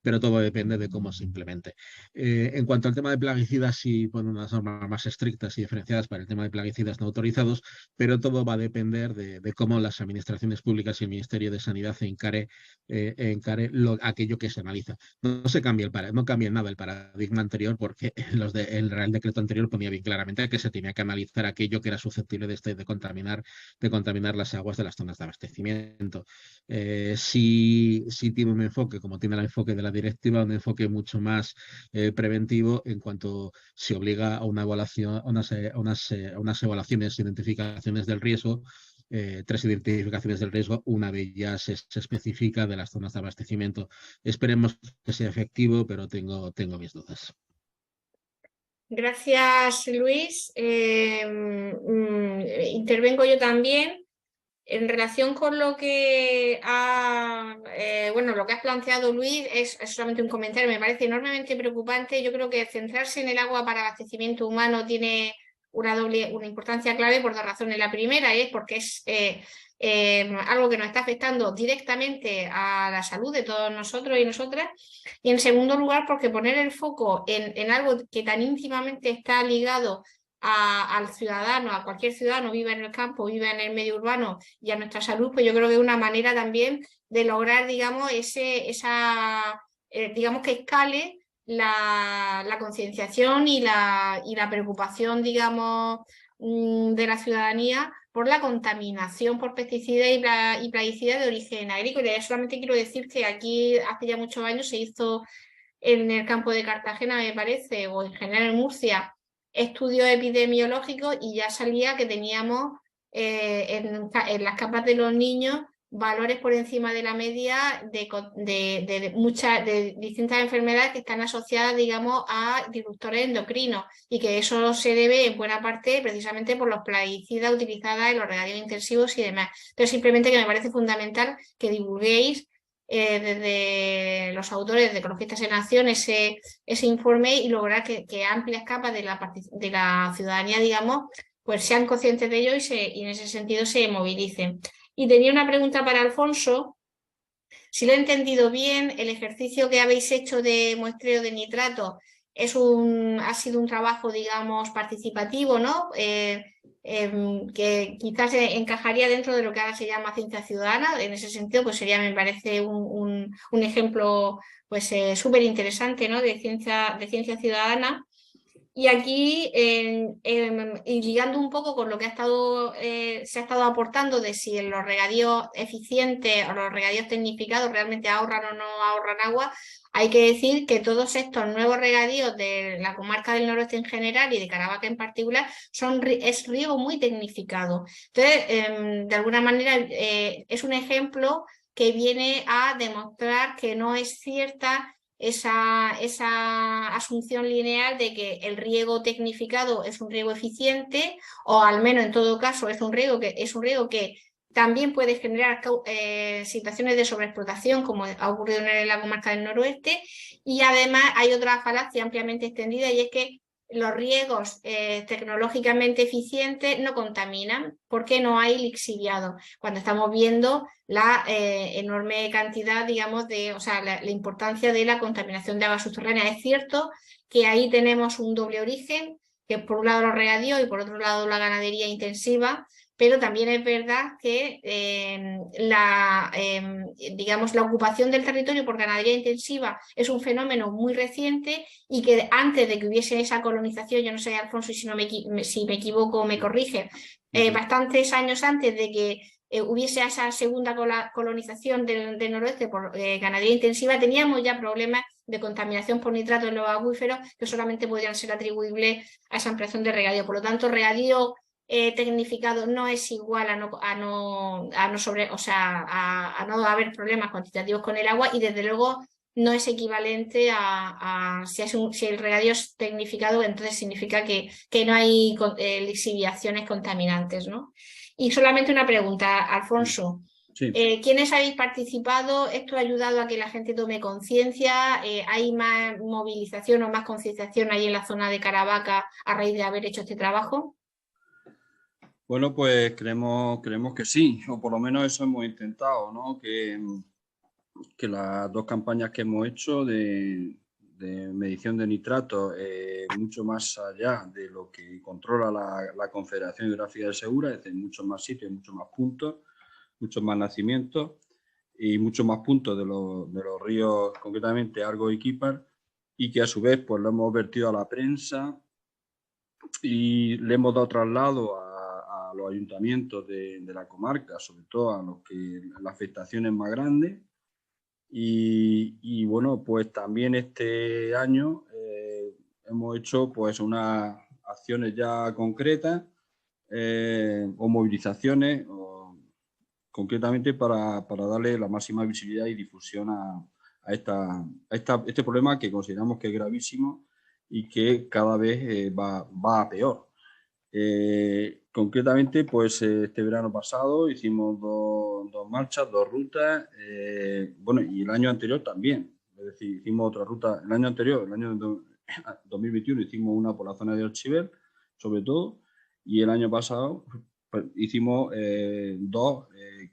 pero todo depende de cómo se implemente. En cuanto al tema de plaguicidas, sí pone unas normas más estrictas y diferenciadas para el tema de plaguicidas no autorizados, pero todo va a depender de cómo las administraciones públicas y el Ministerio de Sanidad encare aquello que se analiza. No cambia nada el paradigma anterior, porque el Real Decreto anterior ponía bien claramente que se tenía que analizar aquello que era susceptible de contaminar las aguas de las zonas de abastecimiento. Sí tiene un enfoque, como tiene el enfoque de la directiva, un enfoque mucho más preventivo, en cuanto se obliga a una evaluación, a unas evaluaciones, identificaciones del riesgo. 3 identificaciones del riesgo, una de ellas se especifica de las zonas de abastecimiento. Esperemos que sea efectivo, pero tengo mis dudas. Gracias, Luis. Intervengo yo también. En relación con lo que lo que has planteado, Luis, es solamente un comentario. Me parece enormemente preocupante. Yo creo que centrarse en el agua para abastecimiento humano tiene una importancia clave por 2 razones. La primera es porque es algo que nos está afectando directamente a la salud de todos nosotros y nosotras. Y en segundo lugar, porque poner el foco en algo que tan íntimamente está ligado al ciudadano, a cualquier ciudadano, viva en el campo, viva en el medio urbano, y a nuestra salud, pues yo creo que es una manera también de lograr, digamos, digamos que escale la concienciación y la preocupación, digamos, de la ciudadanía por la contaminación por pesticidas y plaguicidas de origen agrícola. Y solamente quiero decir que aquí hace ya muchos años se hizo en el campo de Cartagena, me parece, o en general en Murcia, estudios epidemiológicos, y ya salía que teníamos en las capas de los niños valores por encima de la media de distintas enfermedades que están asociadas, digamos, a disruptores endocrinos, y que eso se debe en buena parte precisamente por los plaguicidas utilizados en los regadíos intensivos y demás. Entonces, simplemente que me parece fundamental que divulguéis desde los autores de Ecologistas en Acción ese informe, y lograr que amplias capas de la ciudadanía, digamos, pues sean conscientes de ello y en ese sentido se movilicen. Y tenía una pregunta para Alfonso. Si lo he entendido bien, el ejercicio que habéis hecho de muestreo de nitrato ha sido un trabajo, digamos, participativo, ¿no? Que quizás encajaría dentro de lo que ahora se llama ciencia ciudadana. En ese sentido, pues me parece un ejemplo pues súper interesante, ¿no? de ciencia ciudadana. Y aquí, y ligando un poco con lo que se ha estado aportando de si en los regadíos eficientes o los regadíos tecnificados realmente ahorran o no ahorran agua, hay que decir que todos estos nuevos regadíos de la comarca del noroeste en general y de Caravaca en particular es riego muy tecnificado. Entonces, de alguna manera, es un ejemplo que viene a demostrar que no es cierta esa asunción lineal de que el riego tecnificado es un riego eficiente, o al menos en todo caso es un riego que también puede generar situaciones de sobreexplotación, como ha ocurrido en la comarca del noroeste. Y además hay otra falacia ampliamente extendida, y es que los riegos tecnológicamente eficientes no contaminan porque no hay lixiviado, cuando estamos viendo la enorme cantidad, digamos, la importancia de la contaminación de agua subterránea. Es cierto que ahí tenemos un doble origen, que por un lado los regadíos y por otro lado la ganadería intensiva, pero también es verdad que digamos, la ocupación del territorio por ganadería intensiva es un fenómeno muy reciente, y que antes de que hubiese esa colonización, yo no sé, Alfonso, si me equivoco me corrige, bastantes años antes de que hubiese esa segunda colonización del noroeste por ganadería intensiva, teníamos ya problemas de contaminación por nitrato en los acuíferos que solamente podrían ser atribuibles a esa ampliación de regadío. Por lo tanto, regadío tecnificado no es igual a no haber problemas cuantitativos con el agua, y desde luego no es equivalente a si el regadío es tecnificado, entonces significa que no hay lixiviaciones contaminantes, ¿no? Y solamente una pregunta, Alfonso. Sí. ¿Quiénes habéis participado? ¿Esto ha ayudado a que la gente tome conciencia? ¿Hay más movilización o más concienciación ahí en la zona de Caravaca a raíz de haber hecho este trabajo? Bueno, pues creemos que sí, o por lo menos eso hemos intentado, ¿no? Que las dos campañas que hemos hecho de medición de nitratos, mucho más allá de lo que controla la Confederación Hidrográfica del Segura, es decir, muchos más sitios, muchos más puntos, muchos más nacimientos y muchos más puntos de los ríos, concretamente Argo y Quípar, y que a su vez pues lo hemos vertido a la prensa y le hemos dado traslado a los ayuntamientos de la comarca, sobre todo a los que la afectación es más grande. Y bueno, pues también este año hemos hecho pues unas acciones ya concretas o movilizaciones concretamente para darle la máxima visibilidad y difusión a este problema, que consideramos que es gravísimo y que cada vez va a peor. Concretamente, pues este verano pasado hicimos dos marchas, dos rutas, bueno, y el año anterior también, es decir, hicimos otra ruta, el año anterior, el año 2021 hicimos una por la zona de Orchiver, sobre todo, y el año pasado pues, hicimos dos,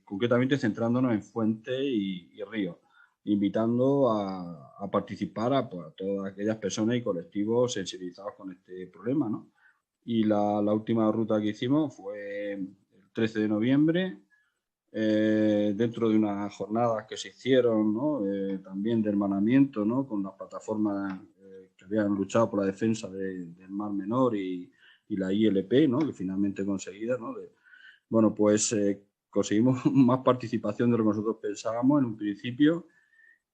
concretamente centrándonos en fuentes y ríos, invitando a participar a todas aquellas personas y colectivos sensibilizados con este problema, ¿no? Y la última ruta que hicimos fue el 13 de noviembre, dentro de unas jornadas que se hicieron, ¿no? También de hermanamiento, ¿no? Con las plataformas que habían luchado por la defensa del Mar Menor y la ILP, ¿no? Que finalmente conseguida, ¿no? Bueno, pues conseguimos más participación de lo que nosotros pensábamos en un principio.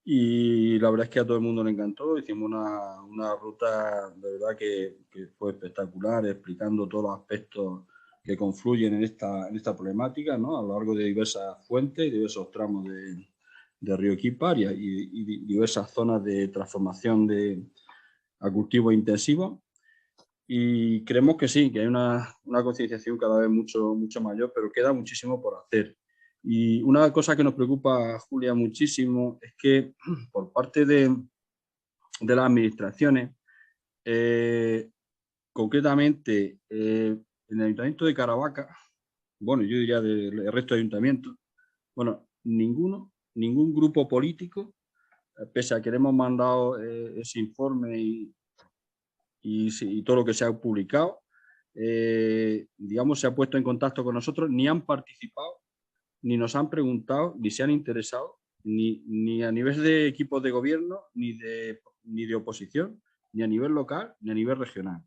Y la verdad es que a todo el mundo le encantó. Hicimos una ruta de verdad que fue espectacular, explicando todos los aspectos que confluyen en esta problemática, ¿no? A lo largo de diversas fuentes y diversos tramos de río Equipar y diversas zonas de transformación a cultivo intensivo. Y creemos que sí, que hay una concienciación cada vez mucho mayor, pero queda muchísimo por hacer. Y una cosa que nos preocupa, Julia, muchísimo es que por parte de las administraciones, concretamente en el Ayuntamiento de Caravaca, bueno, yo diría del resto de ayuntamientos, bueno, ningún grupo político, pese a que le hemos mandado ese informe y todo lo que se ha publicado, digamos, se ha puesto en contacto con nosotros, ni han participado, ni nos han preguntado, ni se han interesado, ni a nivel de equipos de gobierno, ni de oposición, ni a nivel local, ni a nivel regional.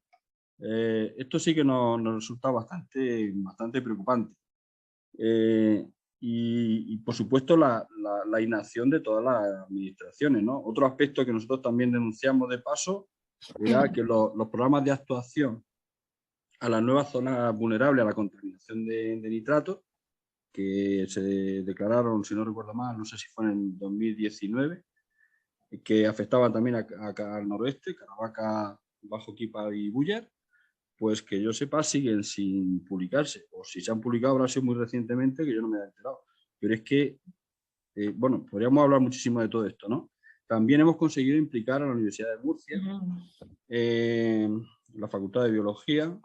Esto sí que nos resulta bastante preocupante. Y por supuesto la inacción de todas las administraciones, ¿no? Otro aspecto que nosotros también denunciamos de paso era que los programas de actuación a las nuevas zonas vulnerables a la contaminación de nitratos, que se declararon, si no recuerdo mal, no sé si fue en 2019, que afectaban también al noroeste, Caravaca, Bajo Equipar y Búger, pues que yo sepa siguen sin publicarse, o si se han publicado habrá sido muy recientemente, que yo no me he enterado. Pero es que, bueno, podríamos hablar muchísimo de todo esto, ¿no? También hemos conseguido implicar a la Universidad de Murcia, la Facultad de Biología,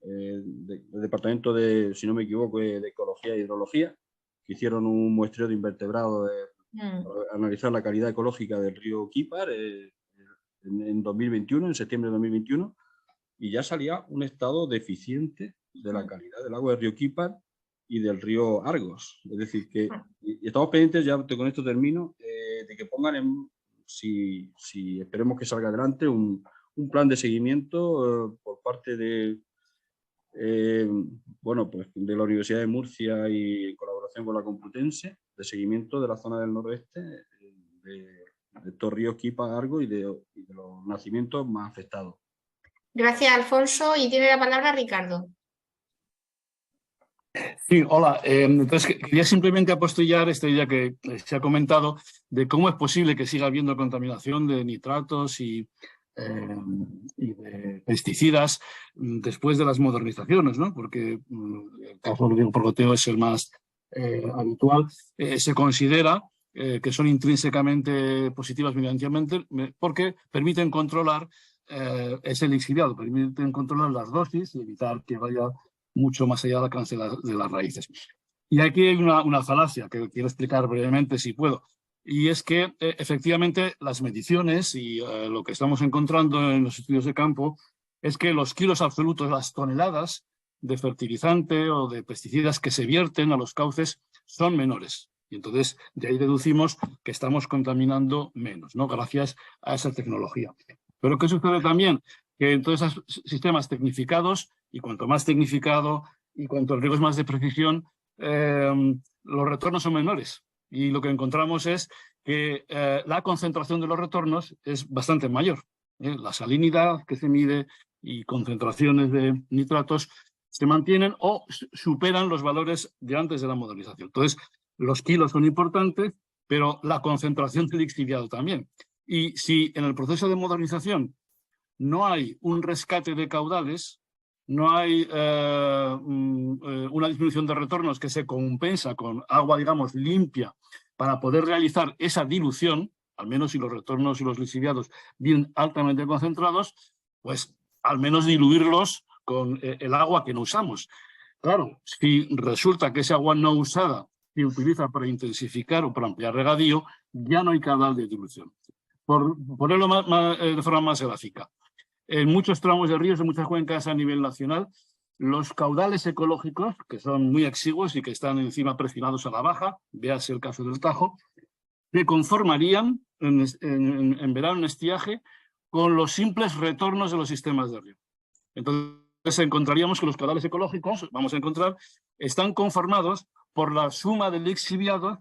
el Departamento de, si no me equivoco, de Ecología e Hidrología, que hicieron un muestreo de invertebrados para analizar la calidad ecológica del río Equipar en 2021, en septiembre de 2021, y ya salía un estado deficiente de la calidad del agua del río Equipar y del río Argos. Es decir, que y estamos pendientes, ya con esto termino, de que pongan si esperemos que salga adelante, un plan de seguimiento por parte de bueno, pues de la Universidad de Murcia y en colaboración con la Complutense, de seguimiento de la zona del noroeste, de estos ríos Equipar, Argos y de los nacimientos más afectados. Gracias, Alfonso. Y tiene la palabra Ricardo. Sí, hola. Entonces, quería simplemente apostillar esta idea que se ha comentado de cómo es posible que siga habiendo contaminación de nitratos y de pesticidas después de las modernizaciones, ¿no? Porque el caso del goteo es el más habitual. Se considera que son intrínsecamente positivas medioambientalmente porque permiten controlar ese lixiviado, permiten controlar las dosis y evitar que vaya mucho más allá del alcance de las raíces. Y aquí hay una falacia que quiero explicar brevemente, si puedo. Y es que efectivamente las mediciones y lo que estamos encontrando en los estudios de campo es que los kilos absolutos, las toneladas de fertilizante o de pesticidas que se vierten a los cauces son menores. Y entonces de ahí deducimos que estamos contaminando menos, ¿no? Gracias a esa tecnología. Pero ¿qué sucede también? Que en todos esos sistemas tecnificados, y cuanto más tecnificado y cuanto el riesgo es más de precisión, los retornos son menores. Y lo que encontramos es que la concentración de los retornos es bastante mayor. La salinidad que se mide y concentraciones de nitratos se mantienen o superan los valores de antes de la modernización. Entonces, los kilos son importantes, pero la concentración del lixiviado también. Y si en el proceso de modernización no hay un rescate de caudales, no hay una disminución de retornos que se compensa con agua, digamos, limpia para poder realizar esa dilución, al menos si los retornos y los lixiviados vienen altamente concentrados, pues al menos diluirlos con el agua que no usamos. Claro, si resulta que esa agua no usada se utiliza para intensificar o para ampliar regadío, ya no hay caudal de dilución. Por ponerlo de forma más gráfica, en muchos tramos de ríos, en muchas cuencas a nivel nacional, los caudales ecológicos, que son muy exiguos y que están encima presionados a la baja, véase el caso del Tajo, se conformarían en verano, en estiaje, con los simples retornos de los sistemas de río. Entonces encontraríamos que los caudales ecológicos, vamos a encontrar, están conformados por la suma de lixiviados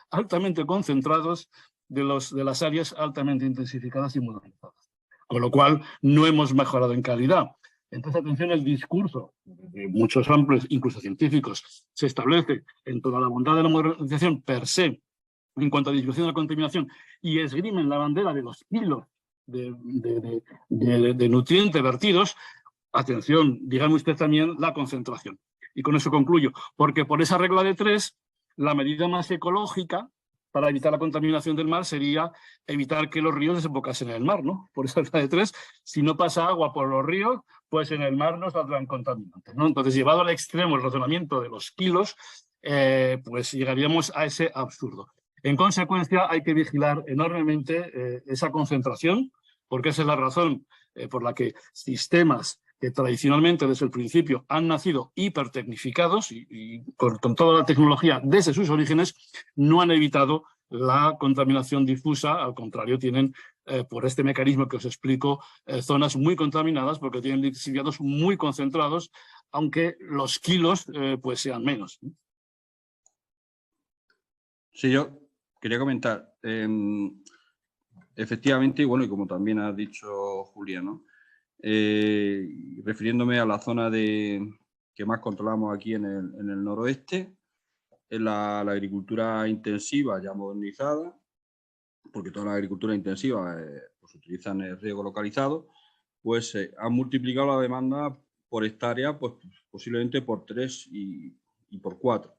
altamente concentrados de las áreas altamente intensificadas y modernizadas. Con lo cual, no hemos mejorado en calidad. Entonces, atención, el discurso de muchos amplios, incluso científicos, se establece en toda la bondad de la modernización per se en cuanto a disminución de la contaminación y esgrimen la bandera de los kilos de nutrientes vertidos. Atención, dígame usted también la concentración. Y con eso concluyo, porque por esa regla de 3, la medida más ecológica para evitar la contaminación del mar sería evitar que los ríos desembocasen en el mar, ¿no? Por esa regla de 3, si no pasa agua por los ríos, pues en el mar no saldrán contaminantes, ¿no? Entonces, llevado al extremo el razonamiento de los kilos, pues llegaríamos a ese absurdo. En consecuencia, hay que vigilar enormemente esa concentración, porque esa es la razón por la que sistemas que tradicionalmente desde el principio han nacido hipertecnificados y con toda la tecnología desde sus orígenes, no han evitado la contaminación difusa. Al contrario, tienen, por este mecanismo que os explico, zonas muy contaminadas porque tienen lixiviados muy concentrados, aunque los kilos pues sean menos. Sí, yo quería comentar, efectivamente, bueno, y como también ha dicho Julia, ¿no? Refiriéndome a la zona que más controlamos aquí en el noroeste, en la agricultura intensiva ya modernizada, porque toda la agricultura intensiva pues utilizan el riego localizado, pues han multiplicado la demanda por hectárea pues, posiblemente por 3 y por 4.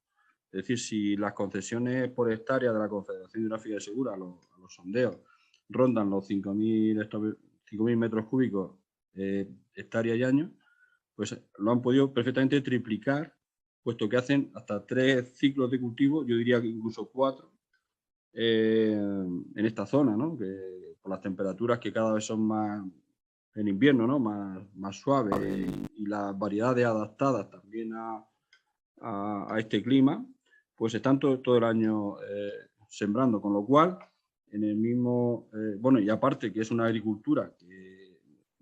Es decir, si las concesiones por hectárea de la Confederación Hidrográfica de Segura, los sondeos, rondan los 5.000 metros cúbicos hectárea y año, pues lo han podido perfectamente triplicar, puesto que hacen hasta 3 ciclos de cultivo, yo diría que incluso 4, en esta zona, ¿no? Que por las temperaturas que cada vez son más en invierno, ¿no? más suaves y las variedades adaptadas también a este clima, pues están todo el año sembrando, con lo cual en el mismo, bueno, y aparte que es una agricultura que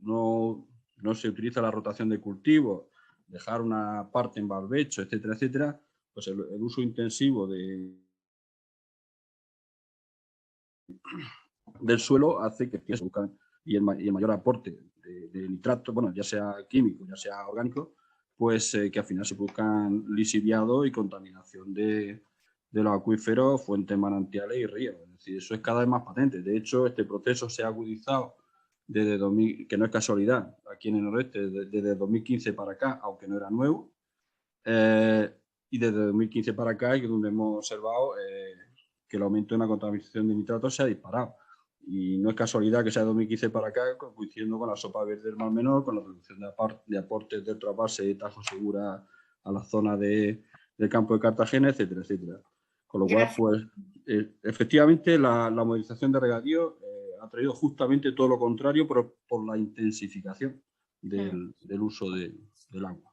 no se utiliza la rotación de cultivos, dejar una parte en barbecho, etcétera, etcétera, pues el uso intensivo del suelo hace que se buscan, y el mayor aporte de nitrato, bueno, ya sea químico, ya sea orgánico, pues que al final se buscan lixiviado y contaminación de los acuíferos, fuentes, manantiales y ríos. Es decir, eso es cada vez más patente. De hecho, este proceso se ha agudizado desde 2000, que no es casualidad, aquí en el noroeste, desde 2015 para acá, aunque no era nuevo, y desde 2015 para acá es donde hemos observado que el aumento de la contaminación de nitratos se ha disparado. Y no es casualidad que sea de 2015 para acá, coincidiendo con la sopa verde del Mar Menor, con la reducción de aportes de trasvase y Tajo Segura a la zona del campo de Cartagena, etcétera, etcétera. Con lo cual, pues, efectivamente, la modernización de regadío ha traído justamente todo lo contrario por la intensificación del uso del agua.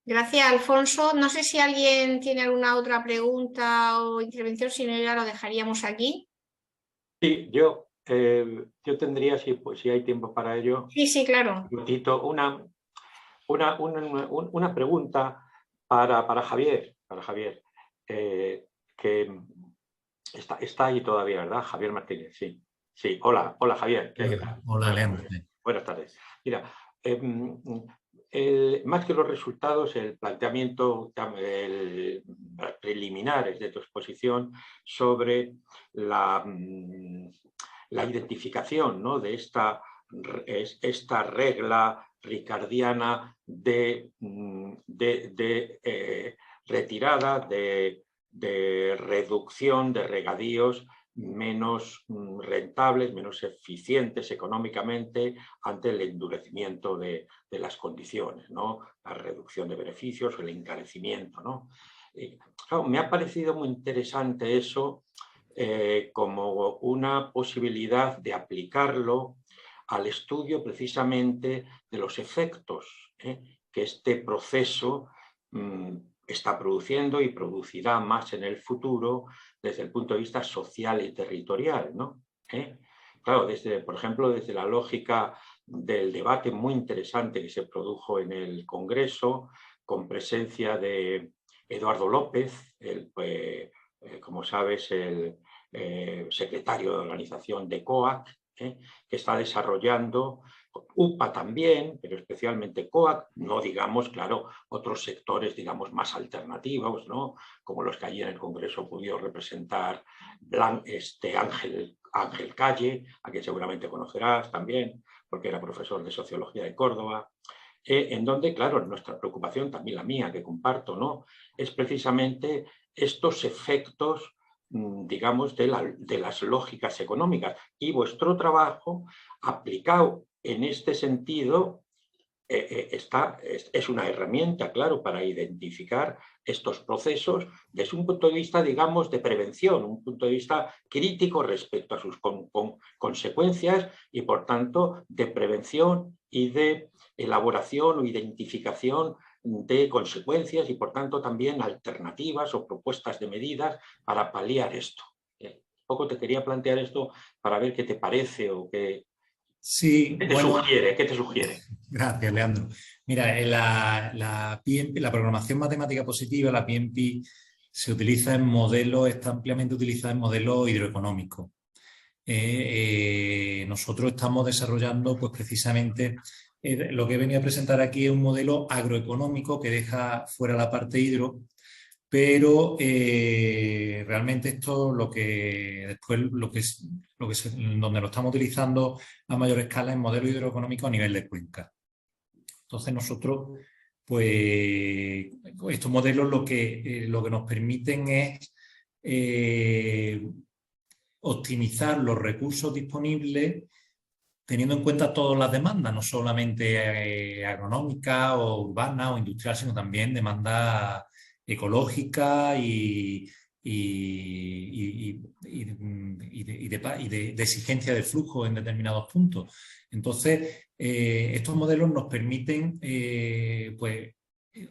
Gracias, Alfonso. No sé si alguien tiene alguna otra pregunta o intervención, si no ya lo dejaríamos aquí. Sí, yo tendría, si hay tiempo para ello, sí, claro. Una pregunta para Javier. Que está ahí todavía, ¿verdad? Javier Martínez, sí. Sí, hola Javier. Hola, Leandro. Buenas tardes. Mira, más que los resultados, el planteamiento preliminares de tu exposición sobre la identificación, ¿no? de esta regla ricardiana de retirada, de reducción de regadíos menos rentables, menos eficientes económicamente ante el endurecimiento de las condiciones, ¿no? La reducción de beneficios, el encarecimiento, ¿no? Claro, me ha parecido muy interesante eso como una posibilidad de aplicarlo al estudio precisamente de los efectos que este proceso está produciendo y producirá más en el futuro desde el punto de vista social y territorial, ¿no? Claro, por ejemplo, desde la lógica del debate muy interesante que se produjo en el Congreso, con presencia de Eduardo López, como sabes, el secretario de organización de COAC, que está desarrollando UPA también, pero especialmente COAC, no digamos, claro, otros sectores, digamos, más alternativos, ¿no? Como los que allí en el Congreso pudo representar Ángel Calle, a quien seguramente conocerás también, porque era profesor de Sociología de Córdoba, en donde, claro, nuestra preocupación, también la mía, que comparto, ¿no? Es precisamente estos efectos, digamos, de las lógicas económicas. Y vuestro trabajo, aplicado en este sentido, es una herramienta, claro, para identificar estos procesos desde un punto de vista, digamos, de prevención, un punto de vista crítico respecto a sus consecuencias y, por tanto, de prevención y de elaboración o identificación de consecuencias y, por tanto, también alternativas o propuestas de medidas para paliar esto. Un poco te quería plantear esto para ver qué te parece o qué... Sí, ¿Qué te sugiere? ¿Qué te sugiere? Gracias, Leandro. Mira, la PNP, la programación matemática positiva, la PNP, se utiliza en modelos, está ampliamente utilizada en modelos hidroeconómicos. Nosotros estamos desarrollando, pues precisamente, lo que he venido a presentar aquí es un modelo agroeconómico que deja fuera la parte hidro, pero realmente esto donde lo estamos utilizando a mayor escala en modelo hidroeconómico a nivel de cuenca. Entonces nosotros, pues estos modelos lo que nos permiten es optimizar los recursos disponibles teniendo en cuenta todas las demandas, no solamente agronómica o urbana o industrial, sino también demanda ecológica y de exigencia de flujo en determinados puntos. Entonces, estos modelos nos permiten pues,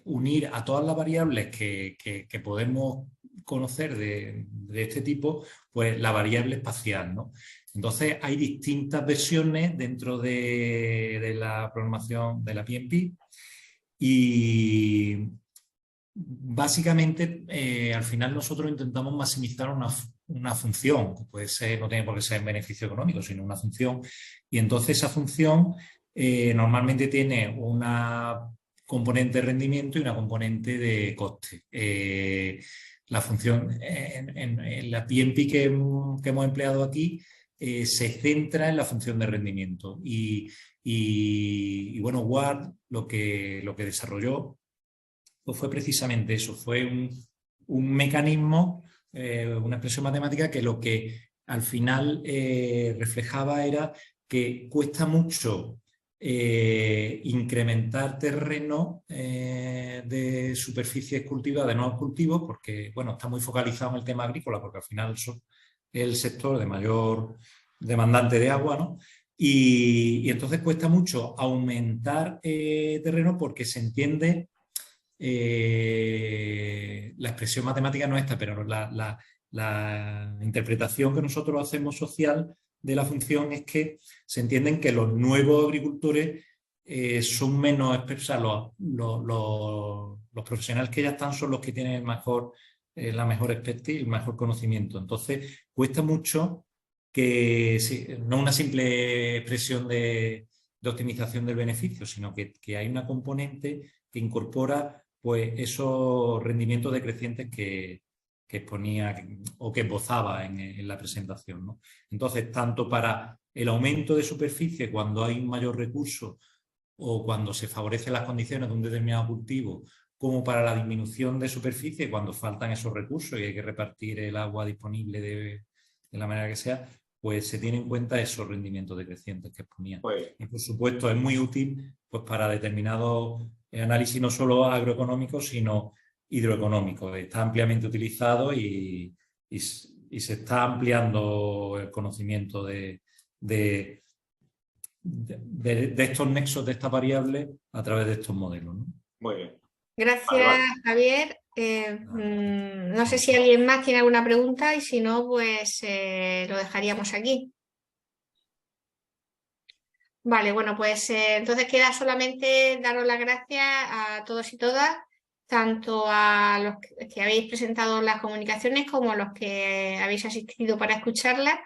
unir a todas las variables que podemos conocer de este tipo, pues la variable espacial, ¿no? Entonces, hay distintas versiones dentro de la programación de la PNP y básicamente al final nosotros intentamos maximizar una función, que puede ser, no tiene por qué ser en beneficio económico, sino una función, y entonces esa función normalmente tiene una componente de rendimiento y una componente de coste. La función en la PNP que hemos empleado aquí se centra en la función de rendimiento y bueno, Ward lo que desarrolló pues fue precisamente eso, fue un mecanismo, una expresión matemática que lo que al final reflejaba era que cuesta mucho incrementar terreno de superficies cultivadas de nuevos cultivos porque, bueno, está muy focalizado en el tema agrícola porque al final es el sector de mayor demandante de agua, ¿no? Y entonces cuesta mucho aumentar terreno porque se entiende, la expresión matemática no es esta, pero la interpretación que nosotros hacemos social de la función es que se entienden que los nuevos agricultores son menos, o sea, los profesionales que ya están son los que tienen la mejor expertise y el mejor conocimiento. Entonces, cuesta mucho que, no una simple expresión de optimización del beneficio, sino que hay una componente que incorpora pues, esos rendimientos decrecientes que exponía o que esbozaba en la presentación, ¿no? Entonces, tanto para el aumento de superficie cuando hay un mayor recurso o cuando se favorecen las condiciones de un determinado cultivo, como para la disminución de superficie cuando faltan esos recursos y hay que repartir el agua disponible de la manera que sea, pues se tiene en cuenta esos rendimientos decrecientes que exponía. Y por supuesto es muy útil pues, para determinados análisis no solo agroeconómicos, sino hidroeconómicos. Está ampliamente utilizado y se está ampliando el conocimiento de estos nexos, de estas variables a través de estos modelos, ¿no? Muy bien. Gracias, Javier. No sé si alguien más tiene alguna pregunta y si no, pues lo dejaríamos aquí. Vale, bueno, pues entonces queda solamente daros las gracias a todos y todas, tanto a los que habéis presentado las comunicaciones como a los que habéis asistido para escucharlas.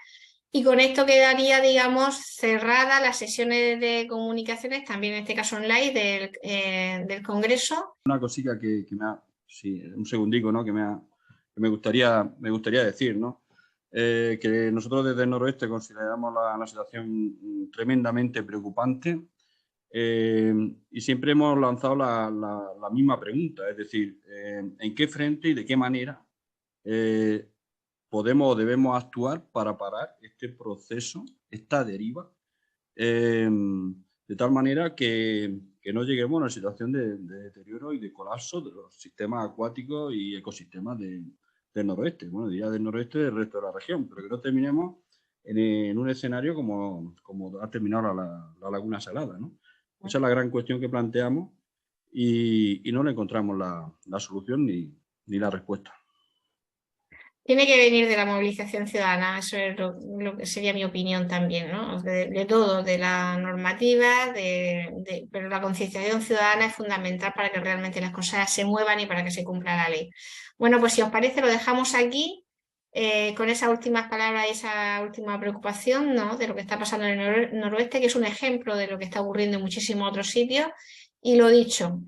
Y con esto quedaría, digamos, cerrada las sesiones de comunicaciones, también en este caso online, del Congreso. Una cosita que me ha... Sí, un segundico, ¿no? Que me gustaría decir, ¿no? Que nosotros desde el Noroeste consideramos la situación tremendamente preocupante y siempre hemos lanzado la misma pregunta, es decir, ¿en qué frente y de qué manera podemos o debemos actuar para parar este proceso, esta deriva, de tal manera que no lleguemos a una situación de deterioro y de colapso de los sistemas acuáticos y ecosistemas del noroeste, bueno, diría del noroeste y del resto de la región, pero que no terminemos en un escenario como ha terminado la Laguna Salada, ¿no? Esa es la gran cuestión que planteamos y no le encontramos la solución ni la respuesta. Tiene que venir de la movilización ciudadana, eso es lo que sería mi opinión también, ¿no? De todo, de la normativa, pero la concienciación ciudadana es fundamental para que realmente las cosas se muevan y para que se cumpla la ley. Bueno, pues si os parece lo dejamos aquí con esas últimas palabras y esa última preocupación, ¿no? De lo que está pasando en el noroeste, que es un ejemplo de lo que está ocurriendo en muchísimos otros sitios. Y lo dicho,